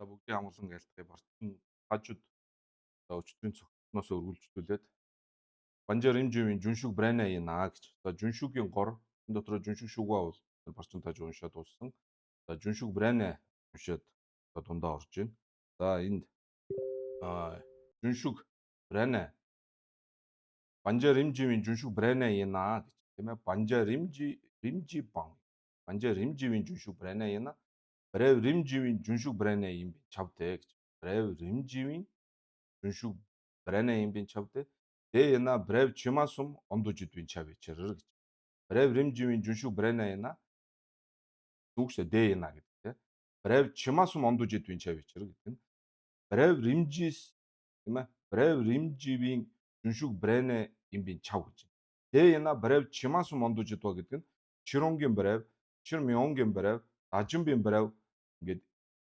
За бүгдийн амгалан айлтгыг бартын хажууд өчтөрийн цогцноос өргөлжлүүлээд Банжаар Имживийн Жүншүг Брайна янаа гэж. За Жүншүгийн гор энэ дотроо Жүншүг шүгөө бол барчин таж уншаад дууссан. За Жүншүг Брайна уншаад дундаа орж байна. За энд Жүншүг Брайна Банжаар Имживийн Жүншүг Брайна янаа гэж тийм ээ. Банжаар Римжи бан. Банжаар Римживийн Жүншүг Брайна янаа. Брэв Римживийн Жүншүг Брайна юм чавтай гэж. Брэв Римживийн Жүншүг Брайна юм бин чавтай. Дэ яна Брэв Чимасум ондожид бин чав вечерэр гэж. Брэв Римживийн Жүншүг Брайна яна зүгшээ дэ яна гэдэг тийм. Брэв Чимасум ондожид бин чав вечерэр гэдэг нь. Брэв Римжис тийм ээ. Брэв Римживийн Жүншүг Брайна юм бин чав гэж. Дэ яна Брэв Чимасум ондожид ба гэдэг нь Чиронгийн Брэв, Чирмионгийн Брэв, Дажимбийн Брэв ингээд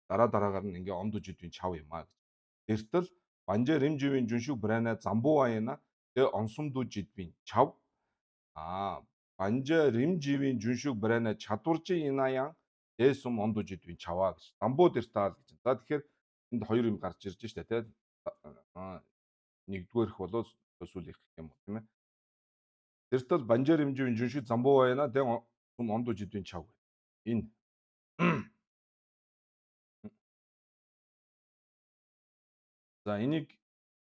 дараагаар нь ингээ ондожид бин чав юм аа гэж. Эртэл Банжаар Римживийн Жүншүг Брайна Замбуу аяна тэ онсумдуу жидбин чав Банжаар Римживийн Жүншүг Брайна чадваржин инаян дэсум ондуу жидбин чаваа гэж. Замбуу дээр таал гэж. За тэгэхээр энд хоёр юм гарч ирж штэ тэ. Нэгдүгээрх болоод сүүл их юм тийм ээ. Эртэл Банжаар Римживийн Жүншүг Замбуу аяна тэ ондуу жидбин чав. Энэ за энийг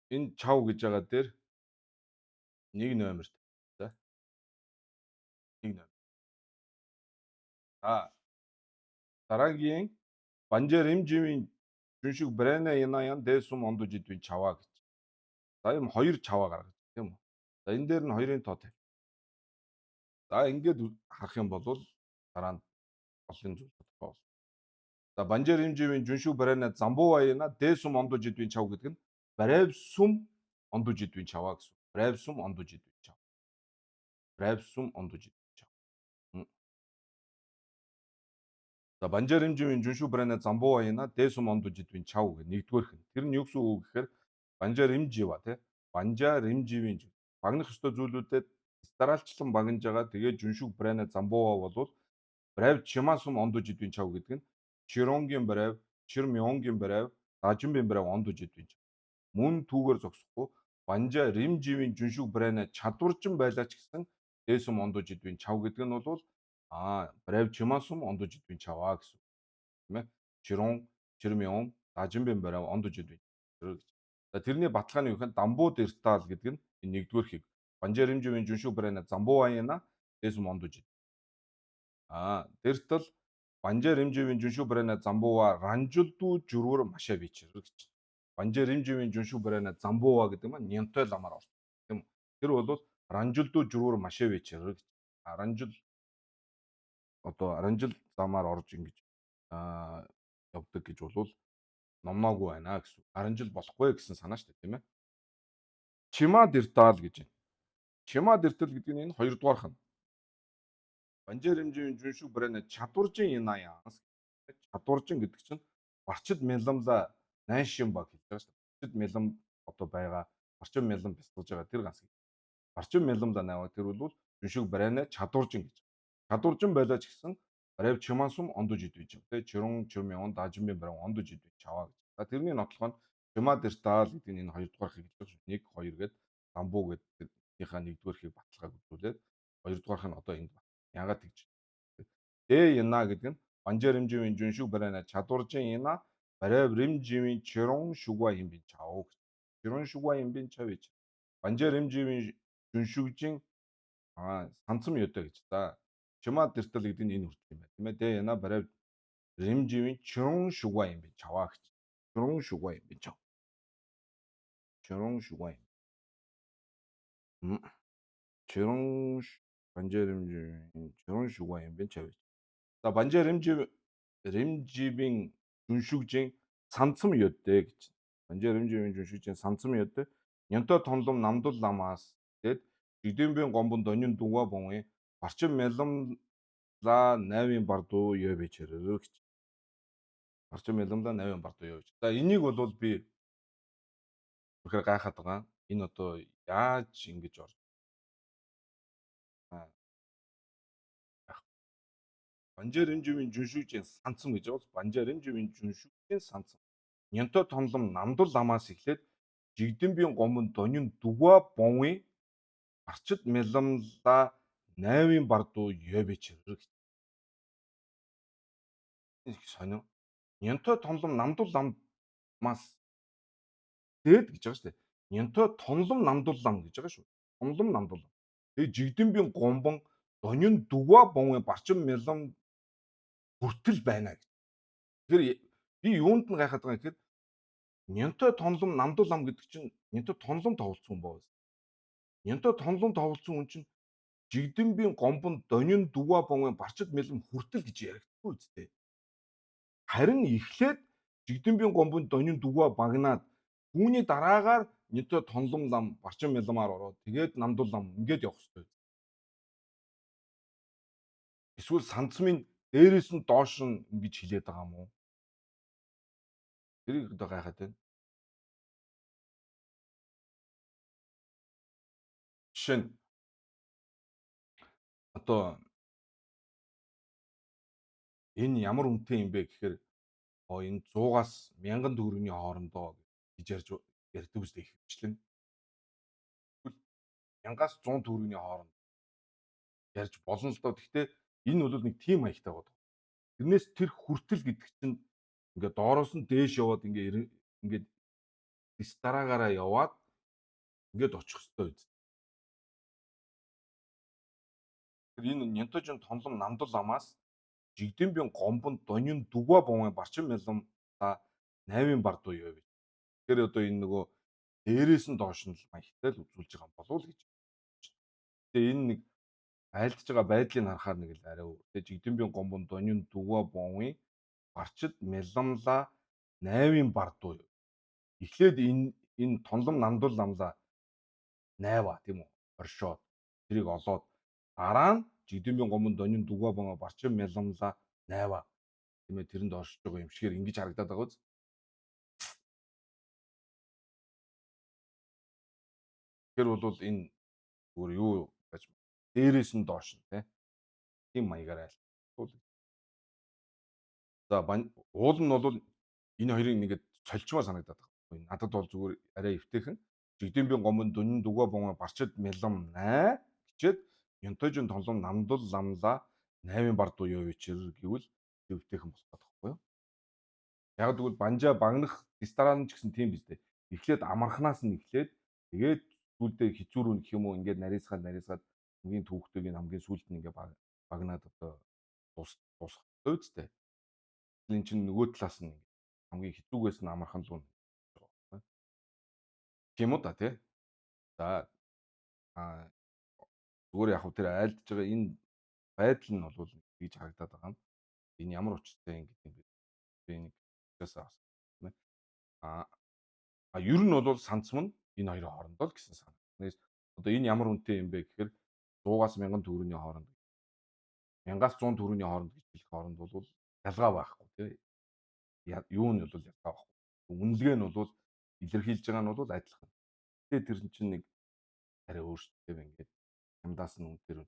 энэ чав гэж байгаа дээр нэг номерт за нэг номер. Дараагийн Банжаар Имживийн Жүншүг Брайна янаян дэсум ондож идвийн чаваа гэж. За юм хоёр чаваа гаргаж тийм үү. За энэ дээр нь хоёрын тоо тавь. За ингээд харах юм бол дараа нь олон зүйл тодорхой болно. За Банжаар Имживийн Жүншүг Брайна Замбуу аяна дэсум ондож идвийн чав гэдэг нь Брэв сум ондож идвийн чаваа гэсэн. Брэв сум ондож идвийн чав. Брэв сум ондож идвийн чав. За Банжаар Имживийн Жүншүг Брайна Замбуу аяна дэсум ондож идвийн чав гэх нэгдүгээрх нь. Тэр нь юу гэсэн үг гэхээр Банжаар Имжива тий. Банжаар Имживийн багнах ёстой зүйлүүдэд дараалчлан багнаж байгаа. Тэгээд Жүншүг Брайна Замбуу бол Брэв Чимасум ондож идвийн чав гэдэг нь Чиронгийн Брэв, Чирмионгийн Брэв, Дажимбийн Брэв ондож идвийн чав. Мөн түүгээр зогсохгүй Банжаар Римживийн Жүншүг Брайна чадварчин байлаа ч гэсэн дэсум ондож идвийн чав гэдэг нь бол Брэв Чимасум ондож идвийн чаваа гэсэн. Тийм ээ. Чирон, Чирмион, Дажимбийн Брэв ондож идвийн гэж. За тэрний баталгааны юу гэхээр Дамбуу дэртаал гэдэг нь энэ нэгдүгээр хийг. Банжаар Римживийн Жүншүг Брайна Замбуу аяна дэсум ондож ид. Дэртал Банжаар Римживийн Жүншүг Брайна Замбууа ранжилдуу журуур машаа бичэр гэж. Банжаар Римживийн Жүншүг Брайна Замбууа гэдэг нь нянтой ламаар орсон. Тийм үү? Тэр бол ранжилдуу журуур машаа бичэр гэж. Ранжил замаар орж ингэж явдаг гэж бол номноогүй байна гэсэн. Аранжил болохгүй гэсэн санаа шүү дээ, тийм ээ. Чима дэртаал гэж байна. Чима дэртэл гэдэг нь энэ хоёрдугаарх нь. Банжаар Имживийн Жүншүг Брайна чадваржин янаяас. Чадваржин гэдэг чинь барчид мэлэмла найшин баг хэлж байгаа шүү дээ. Барчид мэлэм одоо байгаа, барчин мэлэм бясалгаж байгаа тэр ганц. Барчин мэлэмла наваа тэр бол Жүншүг Брайна чадваржин гэж. Чадваржин байлаа ч гэсэн Брэв Чимасум ондож идвэж чав. Тэ Чирон, Чирмион, Дажимбийн Брэв ондож идвэж чаваа гэж. За тэрний нотлоход Чима дэртаал гэдэг нь энэ хоёрдугаар хийг хэлж байгаа шүү. 1 2 гээд Дамбуу гэдэг тэрнийхээ нэгдүгээр хийг баталгааг үзүүлээд хоёрдугаарх нь одоо энд яагаад тэгж. Яна гэдэг нь Банжаар Римживийн Жүншүг Брайна чадваржин яна Брэв Римживийн Чирон шугва юм бин чав. Чирон шугва юм бин чав гэж. Банжаар Римживийн Жүншүгжин санцам ётой гэж. За Чима дэртэл гэдэг нь энэ хүртэл юм байна. Тийм ээ. Дэ яна Брэв Римживийн Чирон шугва юм бин чаваа гэж. Чирон шугва юм бин чав. Чирон шугва юм. Чирон Банжаар Римживийн Чирон шугва юм бин чав. За Банжаар Римживийн Жүншүгжин санцам ёдтэй гэж. Банжаар Римживийн Жүншүгжин санцам ёдтэй. Нянтой тонлом намдул ламаас тэгэд Жигдэмбийн гомбон донин дуга бонгийн барчин мэлэм за 8-ын бардуу ёо бичэрэр гэж. Барчин мэлэмла 8-ын бардуу ёо гэж. За энийг бол би үнэхээр гайхаад байгаа. Энэ одоо яаж ингэж орж. Банжааримживийн жүншүүжийн санцам гэж байгаа. Банжааримживийн жүншүүжийн санцам. Нянтой тонлом намдал ламаас эхлээд жигдэмбийн гомбон донин дугуа бонгийн арчид мялламла найвын бардуу ёбичрэг. Их сонио. Нянтой тонлом намдал ламаас дээд гэж байгаа шүү дээ. Нянтой тонлом намдал лам гэж байгаа шүү. Тонлом намдал лам. Тэгээ жигдэмбийн гомбон донин дугуа бонгийн барчин мяллам хүртэл байна гэж. Тэгэхээр би юунд нь гайхаад байгаа юм гэхээр нянтой тонлом намдал лам гэдэг чинь нянтой тонлом тоглосон хүн боо. Нянтой тонлом тоглосон хүн чинь жигдэмбийн гомбон донин дугуа бонгийн барчид мэлэм хүртэл гэж яригдахгүй үстэй. Харин эхлээд жигдэмбийн гомбон донин дугуа багнаад түүний дараагаар нянтой тонлом лам барчин мэлэмаар ороод тэгээд намдал лам ингээд явах хэрэгтэй. Эсвэл сандсмын дээрээс нь доош нь ингэж хилээд байгаа юм уу? Тэрийг одоо гайхаад байна. Жишээ нь одоо энэ ямар үнэтэй юм бэ гэхээр энэ 100-аас 1000 төгрөгийн хоорондоо гэж ярьдаг үстэй ихвчлэн. 1000-аас 100 төгрөгийн хооронд ярьж болно л доо. Гэхдээ энэ бол нэг тим маягтай байгаа. Тэрнээс тэр хүртэл гэдэг чинь ингээд доороос нь дээш яваад ингээд эс дараагаараа яваад ингээд очих хэвээр үз. Тэр энэ нянтожин тонлом намдал ламаас жигдэмбийн гомбон донин дугуа бонгийн барчин мялам та 8-ын бардуу юу вэ? Тэгэхээр одоо энэ нөгөө дээрээс нь доош нь маягтай л үзүүлж байгаа юм болов уу гэж. Тэгээ энэ нэг айлтж байгаа байдлыг харахаар нэг л арай. Тэгээ жигдэмбийн гомбон донин дугуа бонгийн барчид мяламла 8-ын бардуу юу. Эхлээд энэ тонлом намдал ламла найва тийм үү? Оршоод тэрийг олоод дараа нь жигдэмбийн гомбон донин дугуа бонго барчин мяламла найва тийм ээ тэрэнд оршиж байгаа юм шигээр ингэж харагдаад байгаа үз. Тэр бол энэ зүгээр юу гэж дээрээс нь доош нь тийм маягаар айлтгуул. За уул нь бол энэ хоёрын нэгэд цолчмоо санагдаад байна. Надад бол зүгээр арай эвтэйхэн жигдэмбийн гомбон донин дугуа бонго барчид мялам най гэчээд янтожин тонлом намдал ламла 8-ын бардуу юу вечэр гэвэл эвтэйхэн болох байхгүй юу? Яг тэгвэл банжаа багнах ресторан ч гэсэн тийм биз дээ. Эхлээд амархнаас нь эхлээд тэгээд сүүлдээ хэцүү рүү гэх юм уу ингээд нарийсгаад хамгийн түүхтэйг нь хамгийн сүүлд нь ингээд багнаад одоо дуусах үстэй. Энэ чинь нөгөө талаас нь хамгийн хэцүүгээс нь амархан руу байгаа. Тийм үү та тий. За зүгээр яг тэр айлдж байгаа энэ байдал нь бол гэж харагдаад байгаа юм. Энэ ямар учиртай юм гэдэг нь би нэг часаа авсан. Ер нь бол санцм нь энэ хоёрын хоорондоо л гэсэн санаа. Тэгээс одоо энэ ямар үнэтэй юм бэ гэхээр 100-аас 1000 төгрөгийн хооронд 1000-аас 100 төгрөгийн хооронд гэж хэлэх хооронд бол ялгаа байхгүй тий. Юу нь бол ялгаа байхгүй. Үнэлгээ нь бол илэрхийлж байгаа нь бол адилхан. Тэгээ тэр чинь нэг арай өөрчлөлттэй байна ингээд хамдаас нь үнээр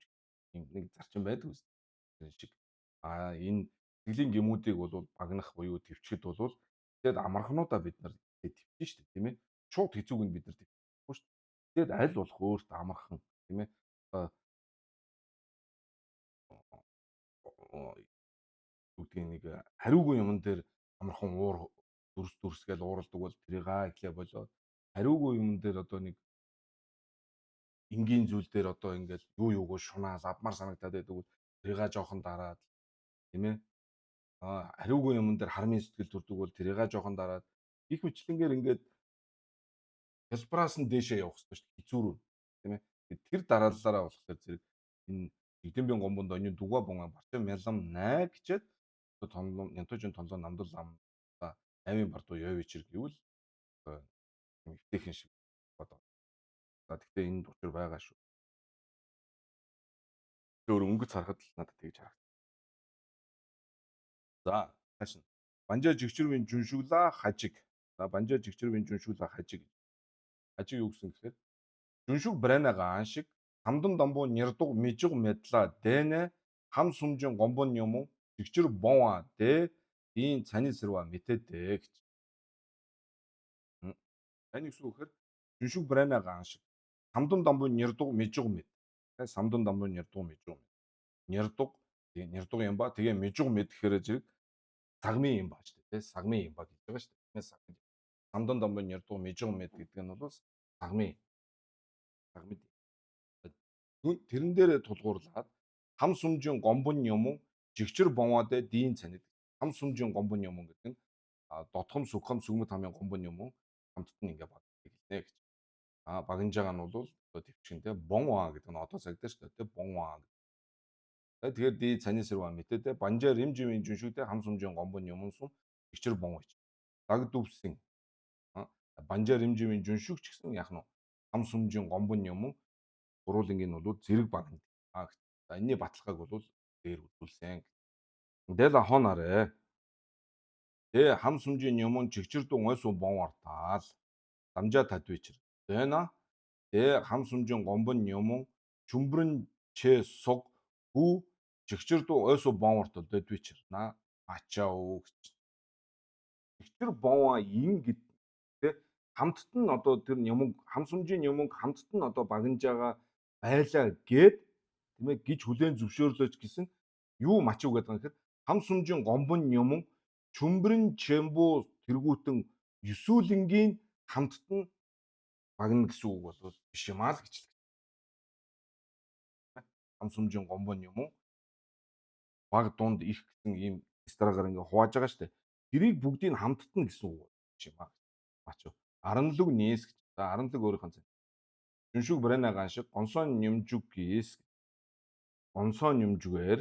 юм нэг зарчим байдаг үст. Тэр шиг энэ сэтгэлийн гэмүүдийг бол багнах буюу төвчгэд бол тэгээд амархнуудаа бид нар төвчнө шүү дээ тийм ээ. Шууд хэцүүг нь бид нар төвчөхгүй шүү дээ. Тэгээд аль болох өөртөө амархан тийм ээ. Үгдгийн нэг хариугүй юмн дээр амархан уур дүрс гэж ууралдаг бол тэрийг ихлэ болоо. Хариугүй юмн дээр одоо нэг энгийн зүйл дээр одоо ингээд юуг шунаал авмаар санагдаад байдаг бол тэрийг жоохон дараад тийм ээ. Хариугүй юмн дээр хармын сэтгэл төрдөг бол тэрийг жоохон дараад их мэтлэнгээр ингээд хэлбараас нь дээшээ явах хэрэгтэй шүү дээ. Хэцүү рүү тийм ээ. Тэр дараалалаараа болохоор зэрэг энэ эдэмбийн гомбонд онийн дуга бонга барчин мялам най гэчээд тонлон янтожин тонлон намдал ам 8-ын бардуу ёвичэр гэвэл эвтэйхэн шиг бодоо. За тэгтээ энд учир байгаа шүү. Өөр өнгөц харахад л надад тэгж харагдав. За хаашна. Банжаа жигчрүүн жүншүглаа хажиг. За банжаа жигчрүүн жүншүглаа хажиг. Хажиг юу гэсэн гэхээр жүншүг брэнагаа аншиг самдан домбоо нэрдэг мэжиг медла дэнэ хам сумжин гомбон юм уу жигчир боваа дээ ийн цани сэрва мэдээдээ гэж. М. Энэ юу гэхээр жүншүг брэна гаан шиг. Самдун дамбуу нэрдэг мэжиг мэд. Тэ самдун дамбуу нэрдэг мэжиг мэд. Нэрдэг тэгээ нэрдэг юм ба тэгээ мэжиг мэд гэхээр зэрэг сагмын юм баа шүү дээ. Тэ сагмын юм ба гэж байгаа шүү дээ. Тэ сагмын. Самдун дамбуу нэрдэг мэжиг мэд гэдэг нь бол сагмын сагмын. Тэрэн дээрээ тулгуурлаад хам сүмжийн гомбон юм жигчир бовоодэ дийн цанид. Хам сүмжийн гомбон юм гэдэг нь дотхом сүгхэм сүгмэд хамын гомбон юм хамтд нь ингээ баг хэлнэ гэж. Багнаж байгаа нь бол одоо төвчгөнтэй бонваа гэдэг нь одоо цагдаа шүү дээ. Бонваа. Тэгэхээр ди цани сэрва мэдээ банжаа римживийн жүншүүтэй хам сүмжийн гомбон юм сум жигчир бонвооч. Даг дүүвсэн. Банжаа римживийн жүншүүг ч гэсэн яах нь хам сүмжийн гомбон юм гурвуулынгийн бол зэрэг багна. За энэний баталгааг бол дээр үзүүлсэн. Дэл хонарэ. Тэ хам сүмжийн юм чигчирдүү ойсуу бонвартаал. Дамжаа татвичэр. Тэна тэ хам сүмжийн гомбон юм чүмбрэн чэ суг хүү чигчирдүү ойсуу бонвартал дэдвичэр на ачаа. Чигчир бонваа ин гэдэг хамтд нь одоо тэр юм хам сүмжийн юм хамтд нь одоо багнаж байгаа байлаа гээд тийм ээ гэж хүлээн зөвшөөрлөөч гэсэн юу мачив гэдэг юм гэхээр хам сүмжийн гомбон юм чүмбрэн чэмбүү тэргүүтэн ёсүүлэнгийн хамтд нь багна гэсэн үг бол биш юм аа л гэж. Хам сүмжийн гомбон юм баг дунд их гэсэн ийм страгаар ингээ хувааж байгаа шүү дээ. Тэрийг бүгдийг хамтд нь гэсэн үг биш юм аа. Мачив. Аранлог нийс гэж. За аранлог өөрийнх нь жүншүг брэнагаан шиг гонсон нэмжүг гис гонсон нэмжгээр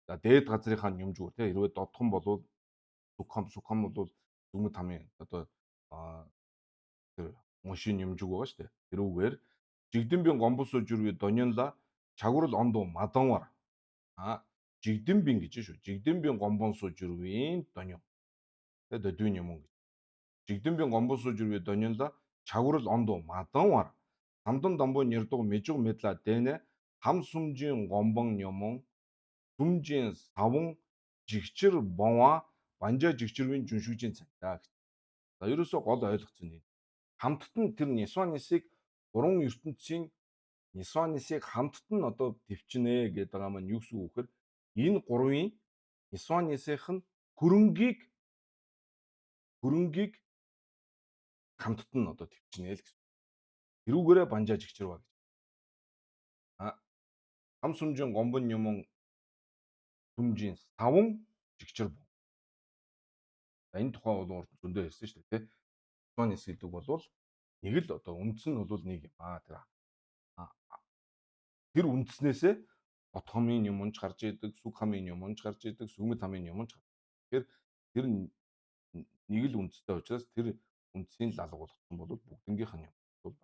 за дээд газрынхаа нэмжгүүр те хэрвээ додхон болвол сүгхэм бол зүмэд хамын одоо тэр мушин нэмжиг байгаа шүү дээ. Тэрүүгээр жигдэмбийн гомбосоо жүрвээ донёнла чагварл ондоо маданвар жигдэмбийн гэж шүү. Жигдэмбийн гомбонсоо жүрвийн донё. Тэгээ дөдвийн юм гэж. Жигдэмбийн гомбосоо жүрвээ донёнла чагварл ондоо маданвар самдун дамбуу нэрдэг мэжиг медла дэнэ хам сүмжийн гомбон юм сүмжийн савн жигчир бонва банжаа жигчирвийн жүншүүжийн цагдаа гэж. За ерөөсөө гол ойлгоцсон юм. Хамтд нь тэр Нисванисыг гурван ертөнцийн Нисванисыг хамтд нь одоо төвчнэ гэдэг байгаа маань юу гэсэн үг вэхээр энэ гурвын Нисванисийнх нь хөрөнгийг хамтд нь одоо төвчнэ л гэсэн. Тэрүүгээрээ банжаа жигчир ба гэж. Хам сүмжийн гомбон юм сүмжийн савн жигчир бов. Энэ тухай бол урд зөндөө хэлсэн шүү дээ. Нисванис гэдэг бол нэг л одоо үндэс нь бол нэг юм тэр үндэснээсээ бот хамын юмч гарч идэг, сүг хамын юмч гарч идэг, сүгмэд хамын юмч гарч. Тэгэхээр тэр нэг л үндэстэй учраас тэр үндэсийн л алга болгосон бол бүгднгийнх нь юм бол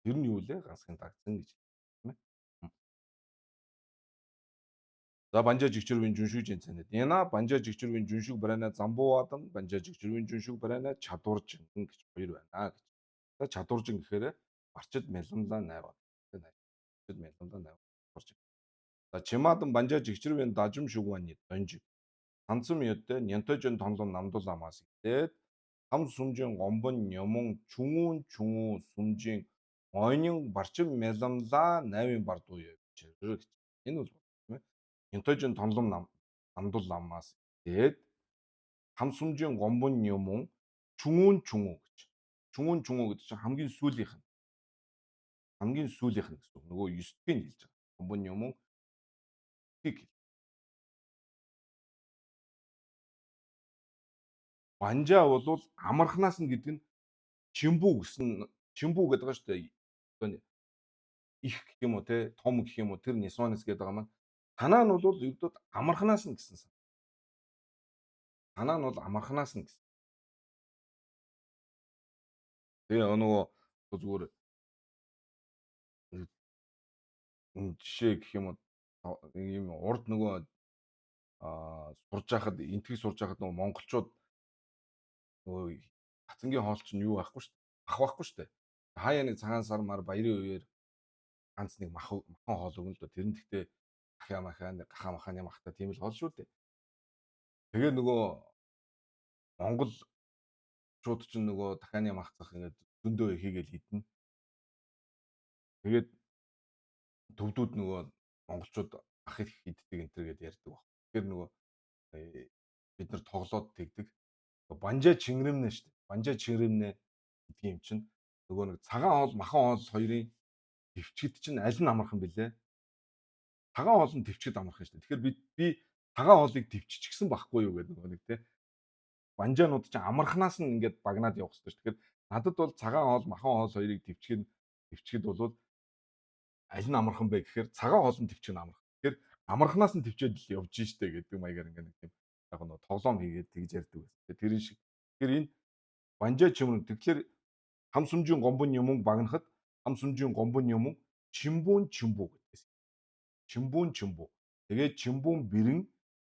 тэр нь юу лээ гансгийн дагцсан гэж тийм ээ. За банжаа жигчирвийн жүншүүжийн цанид. Яна банжаа жигчирвийн жүншүүг барайна замбууадан банжаа жигчирвийн жүншүүг барайна чадваржин гэж хоёр байна гэж. За чадваржин гэхээр барчид мэлэмлаа найваа. Барчид мэлэмлаа найваа. За чимаадан банжаа жигчирвийн дажим шүгвани донжиг. Танцам ёдтэй нянтожин тонлон намдул амаас идээд хам сүмжийн гомбон юмун чүngүүн сүмжийн ойнын барчим мэлэмлаа найвын бардуу яв гэж. Энэ бол тийм ээ. Нянтожин тонлон намдул амаас идээд хам сүмжийн гомбон юмун чүngүүн гэж. Чүngүүн гэдэг чинь хамгийн сүүлийнх нь. Хамгийн сүүлийнх нь гэсэн. Нөгөө 9-ийг хэлж байгаа. Гомбон юмун хийг. Банжаа бол амархнаас нь гэдэг нь чимбүү гэсэн чимбүү гэдэг байгаа шүү дээ. Их гэх юм уу те том гэх юм уу тэр Нисванис гэдэг байгаа маань танаа нь бол ердөө амархнаас нь гэсэн сан. Танаа нь бол амархнаас нь гэсэн. Тэгээ нөгөө зүгээр жишээ гэх юм уу ийм урд нөгөө сурж байхад энтгийг сурж байхад нөгөө монголчууд нөгөө хацангийн хоол чинь юу байхгүй шүү дээ. Ах байхгүй шүү дээ. Хаяа нэг цагаан сар мар баярын үеэр ганц нэг махан хоол өгнө л доо. Тэр нь гэхдээ ахаа махаа гахаа махааны махта тийм л хоол шүү дээ. Тэгээ нөгөө монголчууд чинь нөгөө дахианы мах цах ингээд зөндөө хийгээл идэнэ. Тэгээд төвдүүд нөгөө монголчууд ах их иддэг энэ төр гэдээ ярьдаг баг. Тэгэхээр нөгөө э, бид нар тоглоод тэгдэг. Банжаа чингэрэмнэ шүү дээ. Банжаа чингэрэмнэ гэдэг юм чинь нөгөө нэг цагаан хоол, махан хоол хоёрын төвчгэд чинь аль нь амархан бэлээ? Цагаан хоол нь төвчгэд амархан шүү дээ. Тэгэхээр би цагаан хоолыг төвччихсэн байхгүй юу гэдэг нөгөө нэг те. Банжаанууд чинь амархнаас нь ингээд багнаад явах хэрэгтэй шүү. Тэгэхээр надад бол цагаан хоол, махан хоол хоёрыг төвчгэд бол аль нь амархан бэ гэхээр цагаан хоол нь төвчгөн амархан. Тэгэхээр амархнаас нь төвчээд л явж штэ гэдэг маягаар ингээд нэг тийм яг нь тоглоом хийгээд тэгж ярьдаг байсан. Тэр шиг. Тэгэхээр энэ банжаа чимрэн тэгэхээр хам сүмжийн гомбон юм багнахад хам сүмжийн гомбон юм чимбүү гэдгээс. Чимбүү. Тэгээд чимбүүн бэрэн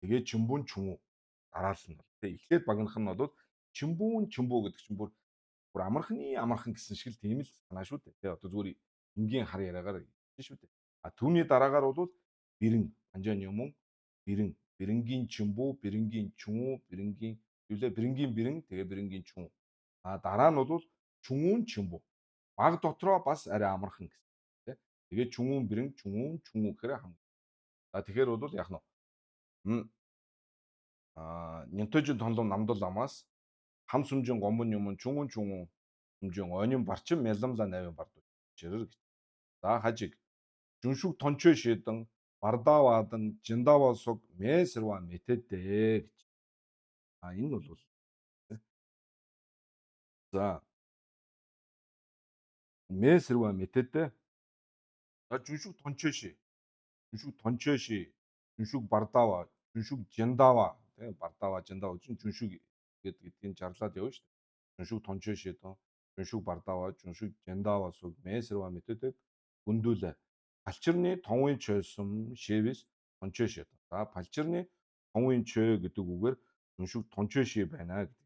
тэгээд чимбүүн чүмүү дараалал нь бол тэг эхлээд багнах нь бол чимбүү гэдэг чинь бүр амархан гэсэн шиг л тийм л санаа шүү дээ. Тэ одоо зүгээр энгийн хар яриагаар тийм шүү дээ. А түүний дараагаар бол бэрэн банжааны юм бэрэнгийн чимбүү, бэрэнгийн чүмүү, бэрэнгийн бэрэн тэгээ бэрэнгийн чүмүү. А дараа нь бол чүмүүн чимбүү. Баг дотроо бас арай амархан гэсэн. Тэ. Тэгээ чүмүүн бэрэн, чүмүү гэхээр хам. За тэгэхээр бол яг нь нянтожин тонлон намдал амаас хам сүмжин гомбон юм чүмүүн сүмжин онин барчин мялламла навын бард чирэр гэж. За хажиг жүншүг тончой шидан бардаваадан жиндаваа суг месрва мэтэдэ гэж. Энэ бол за месрва мэтэдэ. За жүншүг тончой ши жүншүг бардаваа жүншүг жиндаваа тийм бардаваа жиндаваа жүншүг гэдгийг жарлаад явна шүү дээ. Жүншүг тончой шидан жүншүг бардаваа жүншүг жиндаваа суг месрва мэтэдэ гүндүүлээ. Палчирны тонвын чойсон шивээс тончой шид. За палчирны тонвын чой гэдэг үгээр жүншүг тончой ши байна гэдэг.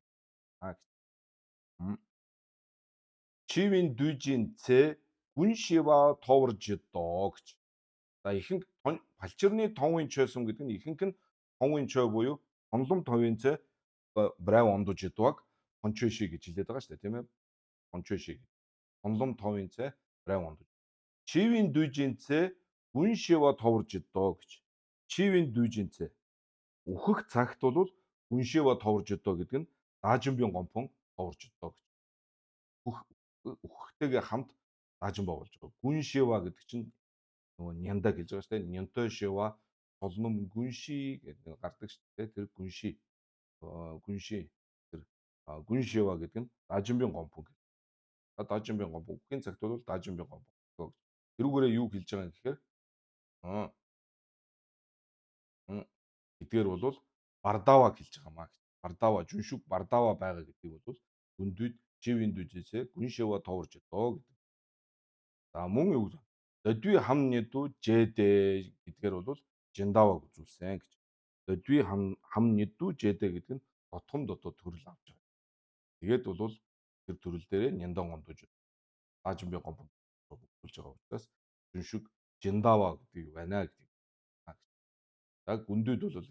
Чивийн дүйжийн цэ гүн шива товарж доо гэж. За ихэнх палчирны тонвын чойсон гэдэг нь ихэнх нь тонвын чой буюу тонлом товын цэ брав ондож идэг тончой ши гэж хэлээд байгаа шүү дээ тийм ээ. Тончой ши. Тонлом товын цэ брав ондож. Чивийн дүйжийн цэ гүн шива товарж доо гэж. Чивийн дүйжийн цэ үхэх цагт бол гүн шива товарж доо гэдэг нь даажинбын гомпон товарж доо гэж. Үхэхтэйгээ хамт даажинбаа болж байгаа. Гүн шива гэдэг чинь нөгөө нянда гэж байгаа шүү дээ. Нянтой шива толном гүнши гэдэг гардаг шүү дээ. Тэр гүнши тэр гүн шива гэдэг нь даажинбын гомпон. Даажинбын гомпон үхэхийн цагт бол даажинбын гомпон. Тэрүүгээрээ юу хэлж байгаа юм гэхээр эдгээр бол бардаваа хэлж байгаа маа. Бардаваа жүншүг бардаваа байгаа гэдгийг бол гүндүүд чивийн дүйжээсээ гүн шива товарж доо гэдэг. За мөн юу додви хам нэдүү жэдэ гэдгээр бол жиндаваг үзүүлсэн гэж. Додви хам нэдүү жэдэ гэдэг нь дотгом дотоод төрөл авч байгаа. Тэгээд бол тэр төрөл дээрээ няндан гондож даажинбын гомбон үзүүлж байгаа учраас жүншүг жиндаваа гэдэг байна гэдэг. За гүндүүд бол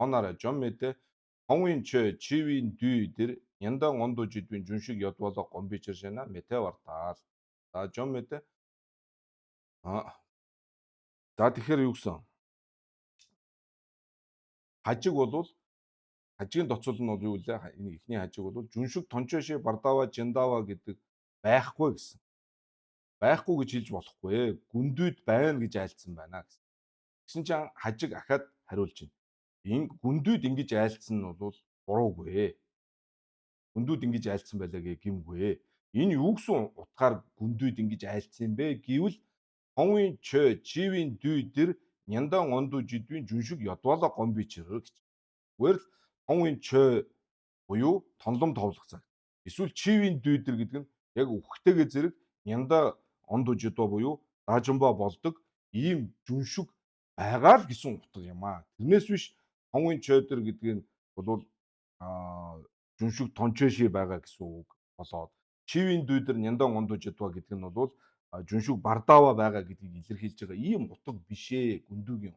онаараа жон мэдээ хонвын чой чивийн дүй дэр няндан гондож идвийн жүншиг ядвала гомбичэршэна мэтэ вартаал. За жон мэдээ за тэгэхээр юу гэсэн? Хажигийн доцол нь бол юу вэ? Эхний хажиг бол жүншиг тончоши бардава жиндава гэдэг байхгүй гэсэн. Байхгүй гэж хэлж болохгүй. Гүндүүд байна гэж айлцсан байна гэсэн. Гэсэн чинь хажиг ахаад хариулж байна. Гүндүүд ингэж айлцсан нь бол буруугүй. Гүндүүд ингэж айлцсан байлаа гэмгүй. Энэ юу гэсэн утгаар гүндүүд ингэж айлцсан бэ гэвэл хонвын чой чивийн дүй дэр няндан ондуу жидвийн жүншиг ядвала гомбичэр гэж. Тэгвэл хонвын чой буюу тонлом товлох цаг. Эсвэл чивийн дүй дэр гэдэг нь яг үхтэйгээ зэрэг нянда ондуу жидва буюу даажинба болдог ийм жүншиг байгаа л гэсэн утга юм аа. Тэрнээс биш хонвын чой дэр гэдэг нь бол жүншиг тончоши байгаа гэсэн үг болоод чивийн дүй дэр няндан ондуу жидва гэдэг нь бол жүншиг бардава байгаа гэдгийг илэрхийлж байгаа ийм утга биш ээ гүндүүгийн.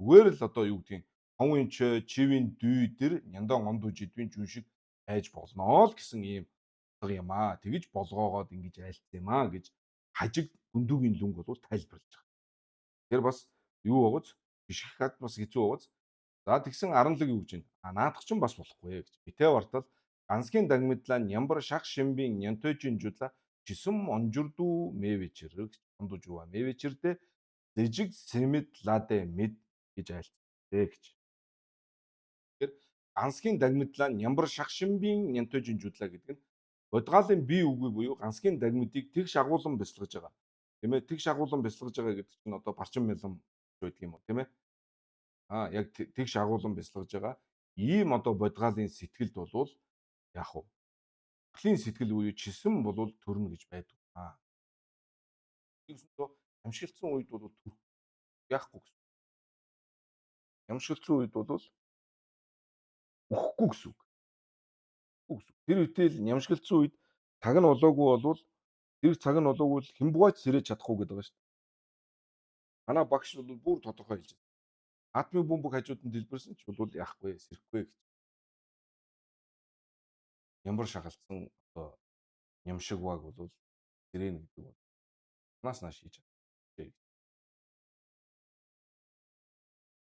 Зүгээр л одоо юу гэдгийг "Хонвын чой, чивийн дүй дэр няндан ондуу жидвийн жүн шиг байж болноо" л гэсэн ийм утга юм аа. Тэгж болгоогоод ингэж айлцсан юм аа гэж хажиг гүндүүгийн лүнг бол тайлбарлаж байгаа. Тэгэхээр бас юу байгааз бишгэх бас хэцүү байгааз. За тэгсэн 11 юу гэж байна? Наадах ч бас болохгүй гэж. Битээ бартал ганцгийн дагмидлаа нямбар шах шимбийн нянтойжин жула чисэм онжурдуу мэвэчэр ондуу жува мэвэчэрдэ дэжиг сэмэд ладэ мэд гэж айлцдаг гэж. Тэгэхээр ганцгийн дагмидлаа нямбар шах шимбийн нянтойжин жула гэдэг нь бодгаалын бие үгүй буюу ганцгийн дагмидыг тэгш агуулan бясалгаж байгаа. Тийм ээ? Тэгш агуулan бясалгаж байгаа гэдэг чинь одоо барчин мэлэн байдаг юм уу, тийм ээ? Яг тэгш агуулan бясалгаж байгаа. Ийм одоо бодгаалын сэтгэлд болвол яах вэ? Төрлийн сэтгэл буюу чисэм болвол төрнө гэж байдаг. Тэгсэндөө амьшигдсан үед бол төрөх яахгүй гэсэн. Амьсгалцсан үед бол үхэхгүй гэсэн үг. Тэр үедээ л нямшгалцсан үед цаг нь болоогүй болвол тэр цаг нь болоогүй л хэмбугайч сэрэж чадахгүй гэдэг байгаа шүү дээ. Манай багш бол бүр тодорхой хэлж байна. Атомын бөмбөг хажууд нь дэлбэрсэн ч бол яахгүй сэрэхгүй гэж. Ямар шагалцсан одоо нямшиг баг бол сэрэн гэдэг бол манаас нааш хийж чадчих.